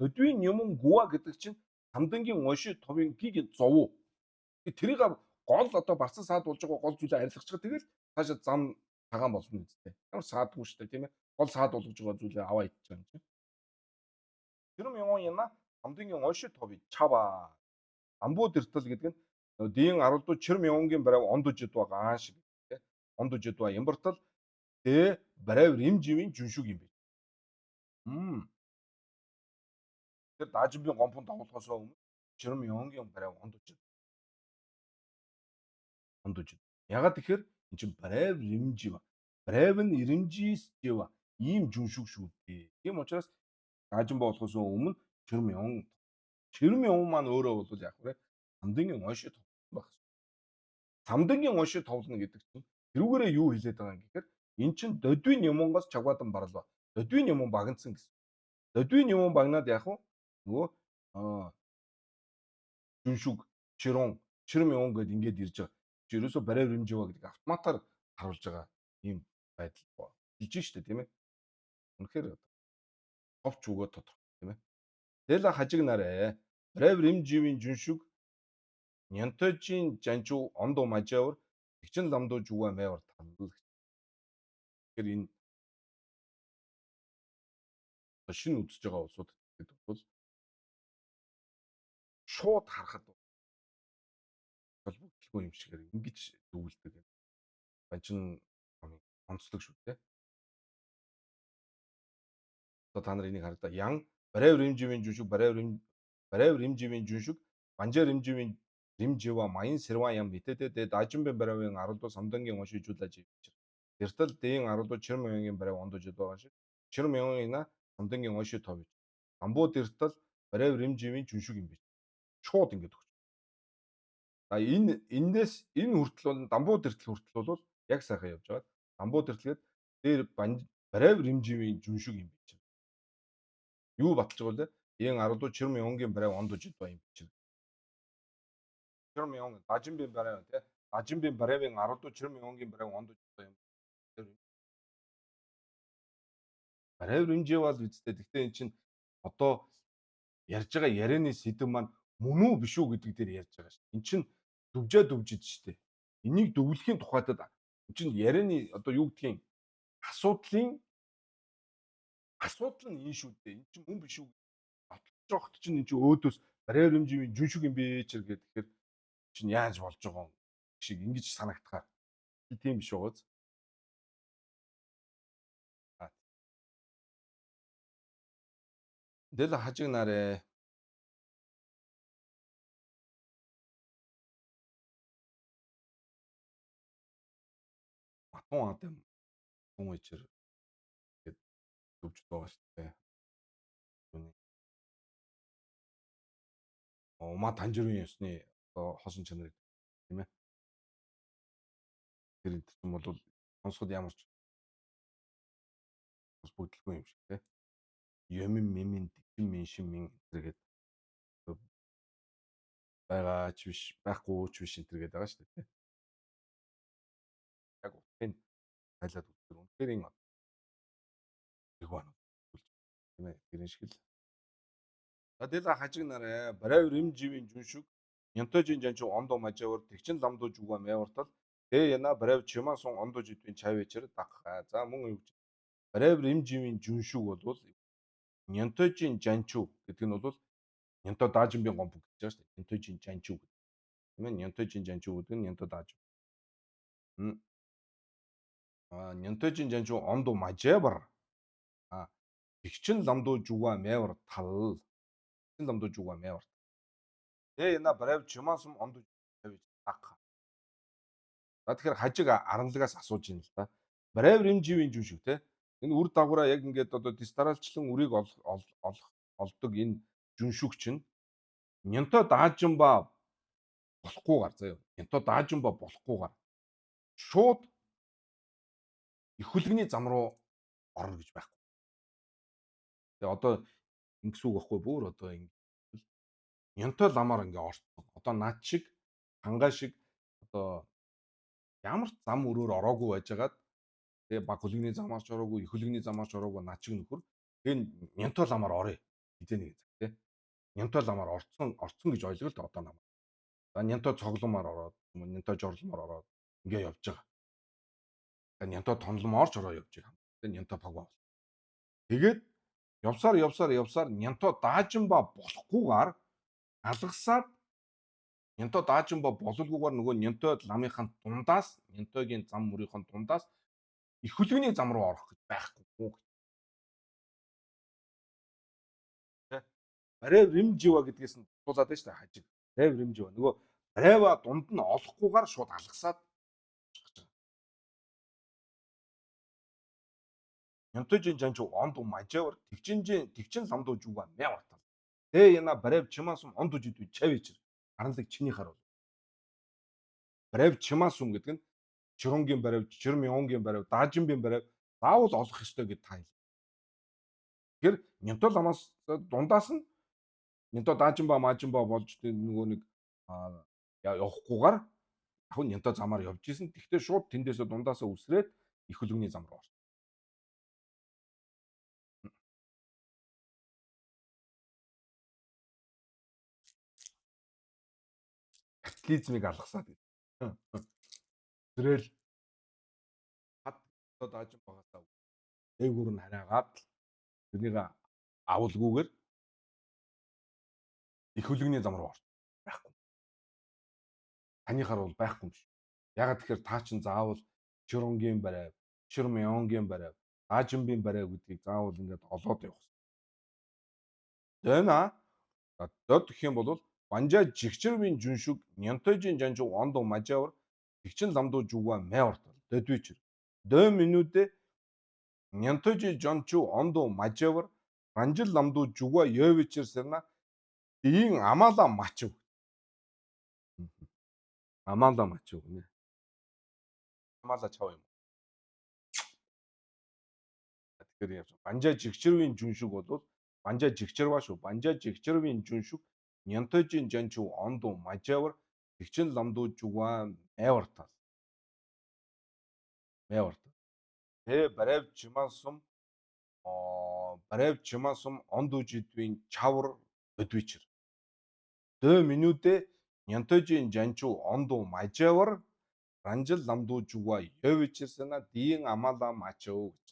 Дөдвийн юм гуа гэдэг чинь самдангийн ойшоо товын гиг зов. Тэрийг гол одоо барсан саад болж байгаа гол зүйлээ арилгачих. Тэгэл цаашаа зам цагаан болно үстэй. Ямар саадгүй шүү дээ тийм ээ. гол саад болгож байгаа зүйлээ аваа идчихэж байгаа юм чинь. Тэр мянган яна хамдынгийн оншид ховыг чава. Амбууд эртэл гэдэг нь дийн аруулдуу чир мянган барав ондожид байгаа шиг тийм. Ондожид ба ямбартал тэ барав римживийн жүншүг юм бэ. Тэр даажимбын гомпонд давуулахаас өмнө чир мянган барав ондожид. Ягаад тэгэхээр эн чинь барав римжив. Барав нь ирэмжис жива. Ийм жүншүг шүү дээ. Тийм учраас даажимб болохоос өмнө чир мянган маань өөрөө бол яг вэ самдангийн оншид баг. Самдангийн оншид товлно гэдэг чинь тэрүүгээрээ юу хэлээд байгаа юм гэхээр эн чинь додвийн юмонгоос чагваадан барлаа. Додвийн юм багнсан гэсэн. Додвийн юм багнаад яг уу нөгөө жүншүг чир мянган гэдээ ингээд ирж байгаа. Чи ерөөсө барай римжива гэдэг автоматар харуулж байгаа ийм байдал хэлж штэ тийм ээ. Үнэхээр товч өгөө тодорхой тийм ээ. Тэгэл хажиг нарэ барай римживийн жүншүг нянтожийн жанжуу ондо мажавар тэгчин ламдуу жуга мэвар тал. Тэгэхээр энэ шинэ үдсэж байгаа улсууд гэдэг бол шууд харахад холбогдлого юм шигээр ингэж дүүлдэг. Банчин онцлог шүү дээ. Одоо та нар энийг хараа. Ян барай римживийн жүншүг барай римживийн жүншүг банжаа римживийн римжива маян сэрва ям битэдэ даажимбэ барайвын аруулдуу самдангийн уншижуулаж ивчир. Тэртэл дэйн аруулдуу чир мянган барай ондожид байгаа шиг чир мянган самдангийн уншид товж. Амбууд эртэл барай римживийн жүншүг юм биш. Шууд ингэж өгч. Эндээс энэ хүртэл бол дамбууд эртэл хүртэл бол яг сайхан явж байгаа. Дамбууд эртэлгээд дээр барай римживийн жүншүг юм биш. Юу баталж байгаа вэ? Ийн 10 чир мянган барай ондожид ба юм биш. Чир мянган дажимбын барай тий. Дажимбын барайвын 10 чир мянган барай ондожид ба юм. Барай римжив бол үстэй. Гэхдээ эн чинь одоо ярьж байгаа ярианы сэдв маань мөн үү биш үү гэдэг дээр ярьж байгаа шүү. Эн чинь дүвжид штэ. Энийг дүвлэхийн тухайд эн чинь ярианы одоо юу гэдгийг асуудал нь энэ шүү дээ. Эн чинь мөн биш үү? Батлж явахт чинь эн чинь өөдөөс барай хэмжээний жүншүг юм бэ ч гэхээр чинь яаж болж байгаа юм шиг ингэж санагдахаар. Тийм биш байгааз. Дэл хажиг нарэ. Матун адам хүн ичэр гэдэг төвчд байгаа шүү дээ. Ума танжирын ёсны одоо хосон чанарыг тийм ээ. Тэр юм бол сонсоход ямар ч бүгдлгүй юм шиг тийм. Юмин мимин дэгэн шин мин гэдэг байгаа ч биш байхгүй ч биш энэ гэдэг байгаа шүү дээ. Яг утгыг хайлаад үздэг. Үнэхээр энэ их байна. Тийм ээ. Тэрэн шиг л. Адила хажиг нарэ барай римживийн жүншүг нянтожийн жанчуу ондо мажавар тэгчин ламдуу жуга мэвартал тэ яна барай чимасон ондо жидвийн чавичэр дагхаа. За мөн юу гэж барай римживийн жүншүг бол нянтожийн жанчуу гэдэг нь бол нянто даажимбын гомб гэж байгаа шүү дээ. Нянтожийн жанчуу гэдэг. Тийм ээ. Нянтожийн жанчуу гэдэг нь нянто даажим. Нянтожийн жанчуу ондо мажавар тэгчин ламдуу жуга мэвар тал. Ламдуу жуга мэвар. Тэ яна барай чимасон ондо тавиж дагхаа. За тэгэхээр хажиг аранлагаас асууж юм л да. Барай римживийн жүншүг те. Энэ үр дагавраа яг ингээд одоо дистаралчлан үрийг олдог энэ жүншүг чинь нянто даажимба болохгүйгээр заяа. Нянто даажимба болохгүйгээр шууд их хөлгний зам руу орно гэж байхгүй. Тэгээ одоо ингэс үг байхгүй бүр одоо ингэ нянто ламаар ингээ орсон. Одоо над шиг хангаа шиг одоо ямар ч зам өрөөр ороогүй байжгаад тэгээ баг хөлгний замаар ч ороогүй, их хөлгний замаар ч ороогүй над шиг нөхөр. Тэгээ нянто ламаар орё. Хизээ нэг цаг тий. Нянто ламаар орцсон гэж ойлголт одоо намайг. За нянто цогломоор ороод, нянто жорломоор ороод ингээ явж байгаа. Тэгээ нянто тонломоор ч ороо явж байгаа. Тэгээ нянто паг бол. Тэгээд явсаар Нянто даажинба болохгүйгээр алгасаад Нянто даажинба бололгүйгээр нөгөө Нянто ламынхаа дундаас Нянтогийн зам мөрийнхөө дундаас их хөлөгний зам руу орох гэж байхгүй гэх тэ. Барев Римжива гэдгээс нь тулаад байна шүү дээ хажиг. Барев Римжива нөгөө Брева дунд нь олохгүйгээр шууд алгасаад очих гэж байгаа. Нянтожийн жанч онд мажавар тэгчин ламдуу жуга мявартал. Тэ яна Барев чимаасум онд жидүү чавичэр. Харанлаг чиний хар бол. Барев чимаасум гэдэг нь Чирунгийн барив, Чирмёнгийн барив, Даажинбын барив заавал олох ёстой гэж та хэл. Тэгэхээр Нянто ламаас дундаас нь Нянто Даажинба Маажинба болж нөгөө нэг явахгүйгээр яг нь Нянто замаар явж исэн. Тэгтээ шууд тэндээсээ дундаасаа үсрээд их хөлөгний зам руу орсон. Капитализмыг алгасаад зэрэл хад Нянто Даажинбагаасаа дээгүүр нь хараагаад тэрнийг авалгүйгээр их хөлөгний зам руу орсон. Байхгүй. Танихаар бол байхгүй юм шиг. Ягаад тэгэхээр та чинь заавал Чирунгийн барив, Чирмёнгийн барив, Даажинбын барив гэдгийг заавал ингээд олоод явах. Тэна дод гэх юм бол Банжа жигчэрвийн жүншүг Нянтожийн жанжуу ондо мажавар тэгчин ламдуу жуга мявартал дөдвичэр. 2 минутэ Нянтожи жанчуу ондо мажавар ранжил ламдуу жуга ёвичэр сэрна ийн амаала мачив. Амаала мачив нэ. Амаала чав юм. Тэгэхээр яаж Банжа жигчэрвийн жүншүг бол Банжа жигчэрва шүү. Банжа жигчэрвийн жүншүг Нянтожийн жанчуу ондо мажавар тэгчин ламдуу жуга мявартал. Мявартал. Тэ барев чимаасум ондо жидвийн чавар өдвичэр. 2 минутэ Нянтожийн жанчуу ондо мажавар ранжил ламдуу жуга ёвичэр сана диин амаала мачав гэж.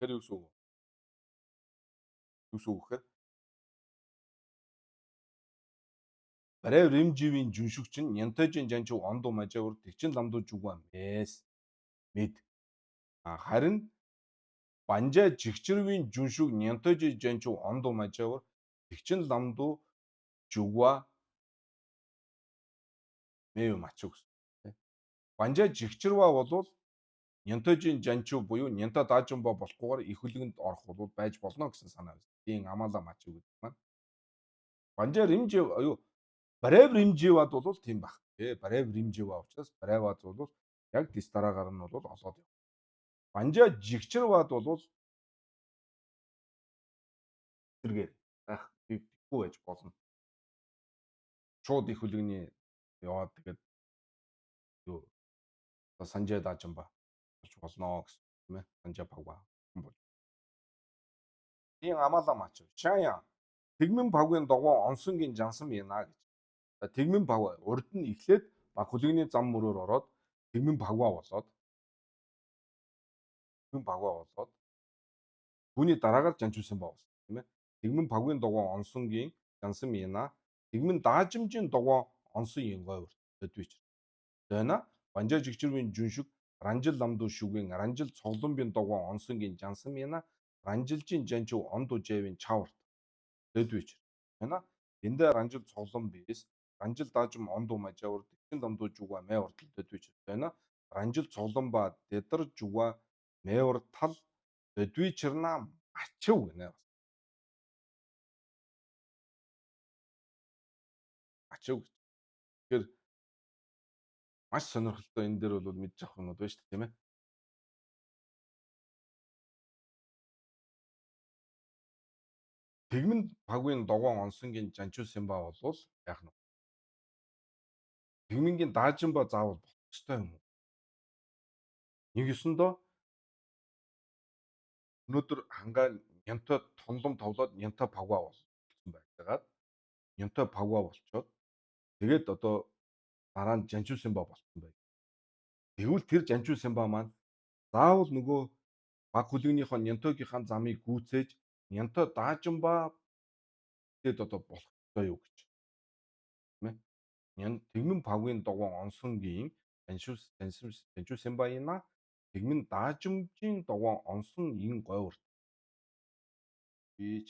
Тэр юу гэсэн үг гэхээр Барев Римживийн жүншүг чинь Нянтожийн жанчуу ондо мажавар тэгчин ламдуу жуга мэс мэд. Харин Банжа жигчэрвийн жүншүг Нянтожийн жанчуу ондо мажавар тэгчин ламдуу жуга мэв мачив гэсэн. Банжа жигчэрва болвол Нянтожийн жанчуу буюу Нянто Даажинба болохгүйгээр их хөлөгөнд орох бол байж болно гэсэн санаа байна. Тийм амаала мачив гэдэг маань. Банжа Римжив юу Барев Римживад бол тийм баг. Тэ Барев Римжива учраас Баревад бол яг тис дараагаар нь бол олоод яв. Банжа жигчэрвад бол тэргээр байх тэггүй байж болно. Шууд их хөлөгний яваад тэгээд юу Санжай Даажинба болж болно гэсэн тийм ээ. Санжай Павга бол. Тийм амаала мачив. Чая Тэгмэн Павгийн догоо онсонгийн жансан яна гэж. Тэгмэн Пав урд нь эхлээд баг хөлөгний зам мөрөөр ороод Тэгмэн Павга болоод түүний дараагаар жанчуусан болсон тийм ээ. Тэгмэн Павгийн догоо онсонгийн жансан яна Тэгмэн Даажимжийн догоо онсон янгой урд өдвич. Тэна Банжа жигчэрвийн жүншүг ранжил ламдуу шүгэн ранжил цогломбын догоо онсонгийн жансан яна ранжилжийн жанчуу ондо жавийн чаварт өдвич. Тэна эндэ ранжил цоглом бис ранжил даажим ондо мажавар тэгчин ламдуу жуга мэвартал өдвич. Тэна ранжил цоглом ба дэдар жуга мэвартал өдвичэрна мачив гэнэ. Мачив. Тэгэхээр маш сонирхолтой энэ дээр бол мэдж авах юмуд байна шүү дээ тийм ээ. Тэгмэн Павгийн догоон онсонгийн жанчуу Симба болвол яах нь. Тэгмэнгийн Даажинба заавал болох ёстой юм уу? Нэг ёсондоо өнөөдөр хангаа Нянто тонлом товлоод Нянто Павга болсон байгаад Нёнтой павга болчоод тэгээд одоо дараа нь Жанжуу Симба болсон байг. Тэгвэл тэр Жанжуу Симба маань заавал нөгөө баг хүлэгнийхөө Нёнтойгийнхаа замыг гүйцээж Нёнтой даажинба тэгээд одоо болох ёстой юу гэж тийм ээ. Тэгмэн павгийн догоон онсонгийн Жанжуу Симбаина тэгмэн даажимжийн догоон онсон ин говьр гэж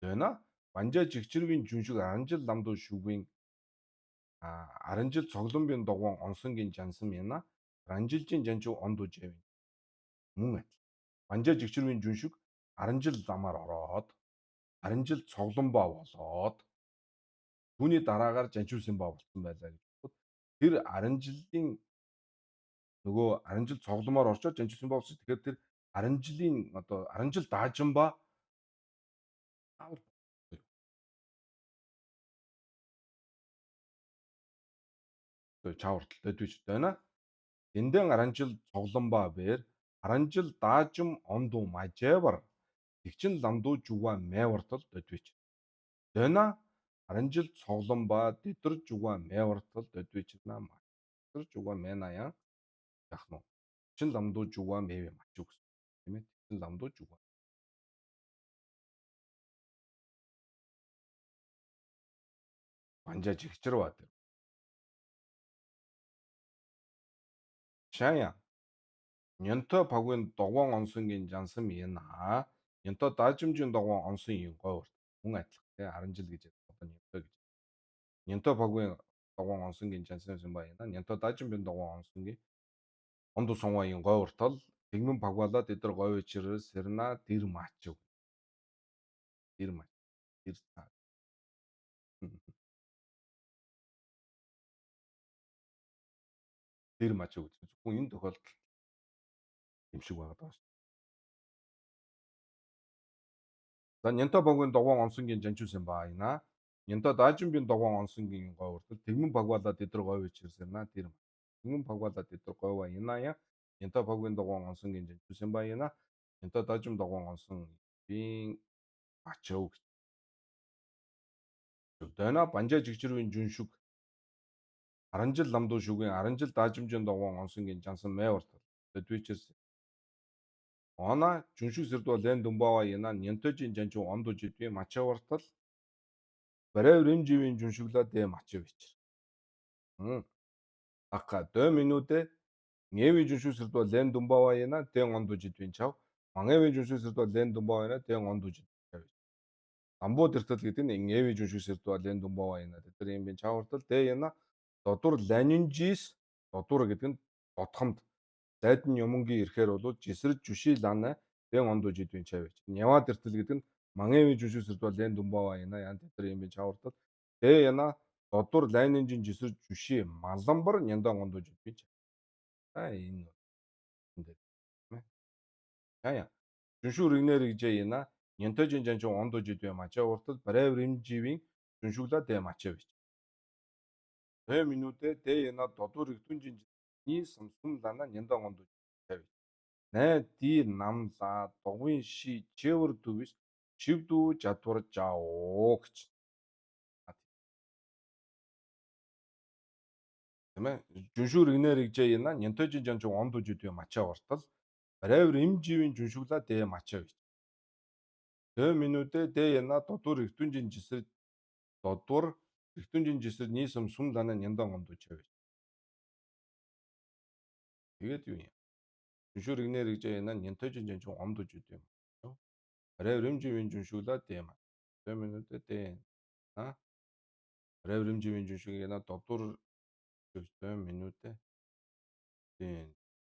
байна. Банжаа жигчрийн жүншиг аранжил ламдуу шүгвийн аранжил цогломбын догоон онсонгийн жансан яна ранжилжийн жанжуу ондуу жэв мөн адил. Банжаа жигчрийн жүншиг аранжил ламаар ороод аранжил цогломбоо болоод түүний дараагаар Жанжуу Симба болсон байлаа гэж бодоход тэр аранжилын нөгөө аранжил цогломоор орчоод Жанжуу Симба болсон. Тэгэхээр тэр аранжилын одоо аранжил даажинба чаварталтай дүйч байна. Эндэн аранжил цогломбаа бээр аранжил даажим ондуу мажевар тэгчин ламдуу жуга мэвартал дөдвич. Дэна аранжил цогломбаа дэдэр жуга мэвартал дөдвич на мачтар жуга мэнаян яах нь. Чин ламдуу жуга мэвэ мачуг тийм ээ. Чин ламдуу жуга. Банжаа жигчэр бат. Шая Нёнтой павгийн догоон онсонгийн жансан яна Нёнтой даажимжийн догоон онсон юм говьр мөн адилхан тий 10 жил гэж одоо Нёнтой гэж. Нёнтой павгийн догоон онсонгийн жансан баяна Нёнтой даажимжийн догоон онсонгийн онду сонвогийн говьртол тэгмэн павгалаад эдэр говьчрэр сэрна дэр мачв. Дэр мач. Дэр цаа. Дэр мачв гэж. Зөвхөн энэ тохиолдолд юм шиг байгаа даа. За Нёнтой павгийн догоон онсонгийн жанжуусан баяна Нёнтой даажимжийн догоон онсонгийн говьртол тэгмэн павгалаад эдэр говьчрэр сэрна дэр тэгмэн павгалаад эдэр говьва яная Нёнтой павгийн догоон онсонгийн жанжуусан баяна Нёнтой даажим догоон онсон бийн мачв. Дэна банжаа жигчрийн жүншиг аранжил ламдуу шүгийн аранжил даажимжийн догоон онсонгийн жансан мэвартал дэдвичэрс она жүншиг сэрдва лэн думбава яна Нёнтойжийн жанжуу ондуу жидвэ мачавартал барайв римживийн жүншиглаа дэ мачвич. Ака 2 минутэ Нgewi жүншиг сэрдва лэн думбава яна дэн ондуу жидвэн чав Манgewi жүншиг сэрдва лэн думбава яна дэн ондуу жидвэн чав. Амбуу дэртэл гэдэг нь Нgewi жүншиг сэрдва лэн думбава яна тэр юм бин чавартал дэ яна додур ланинжис додур гэдэг нь дотхомд зайдан юмнгийн ирэхээр бол жисрэж жуши лана дэн ондуу жидвэн чавч. Нява дэртэл гэдэг нь Манgewi жүншиг сэрдва лэн думбава яна ян тэр юм бин чавартал дэ яна додур лайнинжин жисрэж жуши малламбар няндан ондуу жидвэн чав. Энэ энэ яа жүншүү ригнэр гэж яна Нёнтойжийн жанжуу ондуу жидвэ мачаа уртал барайв римживийн жүншүглаа дэ мачаа бич. 2 минутэ дэ яна додур игдүнжин ни самсум лана няндан ондуу чав. Най ди намла догвын ши чевэр дүвис чивдүү жадвар жао гэж. Тийм ээ. Жүншүү ригнэр гэж яна Нёнтойжийн жанжуу ондуу жидвэ мачаа уртал барайв римживийн жүншүглаа дэ мачаа бич. 2 минутэ дэ яна додур игдүнжин жисэр нийсэм сүм лана няндан ондуу чав. Тэгээд юу юм? Жүншүү ригнэр гэж яна Нёнтойжийн жанжуу ондуу жидвэ мачаа. Барайв римживийн жүншүглаа дэ мачаа. 2 минутэ дэ барайв римживийн жүншиг яна додур 2 минутэ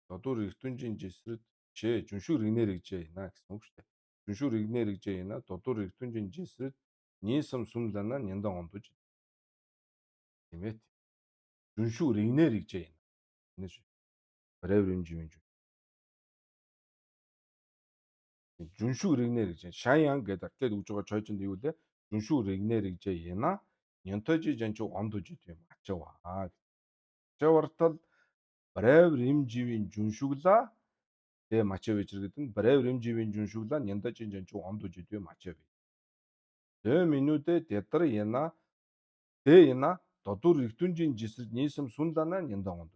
додур игдүнжин жисрэд жүншүү ригнэр гэж яна гэсэн үг шүү дээ. Жүншүү ригнэр гэж яна додур игдүнжин жисрэд нийсэм сүм лана няндан ондуу жидвэ. Тийм ээ. Жүншүү ригнэр гэж яна. Энэш барайв римживийн жүншүү ригнэр гэж шаян гэдэг ахлаад үгж байгаа чойжонд юу лээ жүншүү ригнэр гэж яна Нёнтойжийн жанжуу ондуу жидвэ мачава. Мачавартал барайв римживийн жүншүглаа дэ мачав гэж гэдэг нь барайв римживийн жүншүглаа Нёнтойжийн жанжуу ондуу жидвэ мачав. Д минутэ детряна Дэяна додуур эрдүнжийн жисэлд нийсэм сүн ланаа няндан онд.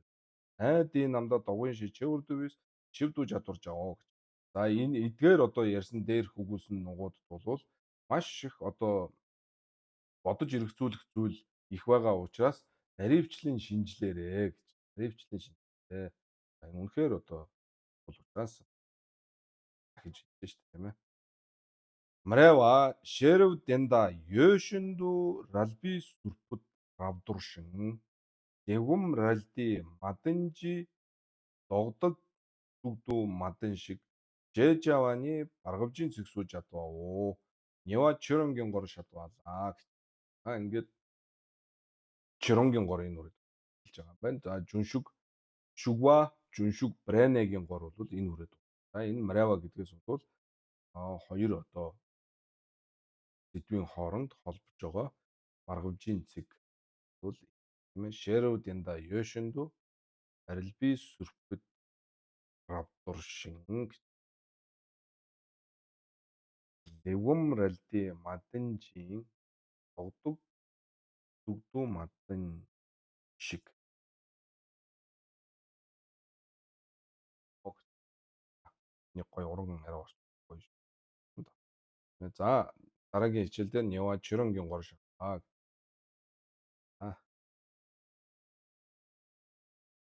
Ди намда довгын ши чэвэрдүвэс чивдүү чадвар жаваа гэж. За энэ эдгээр одоо ярьсан дээр хөгүүлсэн нугуудад бол маш их одоо бодож эргцүүлэх зүйл их байгаа учраас наривчлын шинжилээрээ гэж. Наривчлын шинжилгээ. За энэ үнэхээр одоо бол учраас гэж хэлсэн шүү дээ тийм ээ. Мрэва шерв денда ёшинду ралби сүрпүт равдуршин дэвгүм ралди мадэнжи догдог зүгдүү мадан шиг жэжаваны баргавжийн зэгсүү жадваа уу. Нева чөрөнгийн гор шатваалаа гэж. Ингээд чөрөнгийн гор энэ үрээд хэлж байгаа юм байна. За жүншүг шүгва жүншүг брэнегийн гор бол энэ үрээд. За энэ мрэва гэдгээс бол хоёр одоо сэдвийн хооронд холбож байгаа маргавжийн цэг бол тийм ээ шэрв дэнда ёшинду арилби сүрпэд равдуршин дэвгүм ралди маданжийн догдог зүгдүү мадан шиг нэг гой уран арай гоё шүү. За дараагийн хичээл дээр Нева Чиронгийн гор шахаа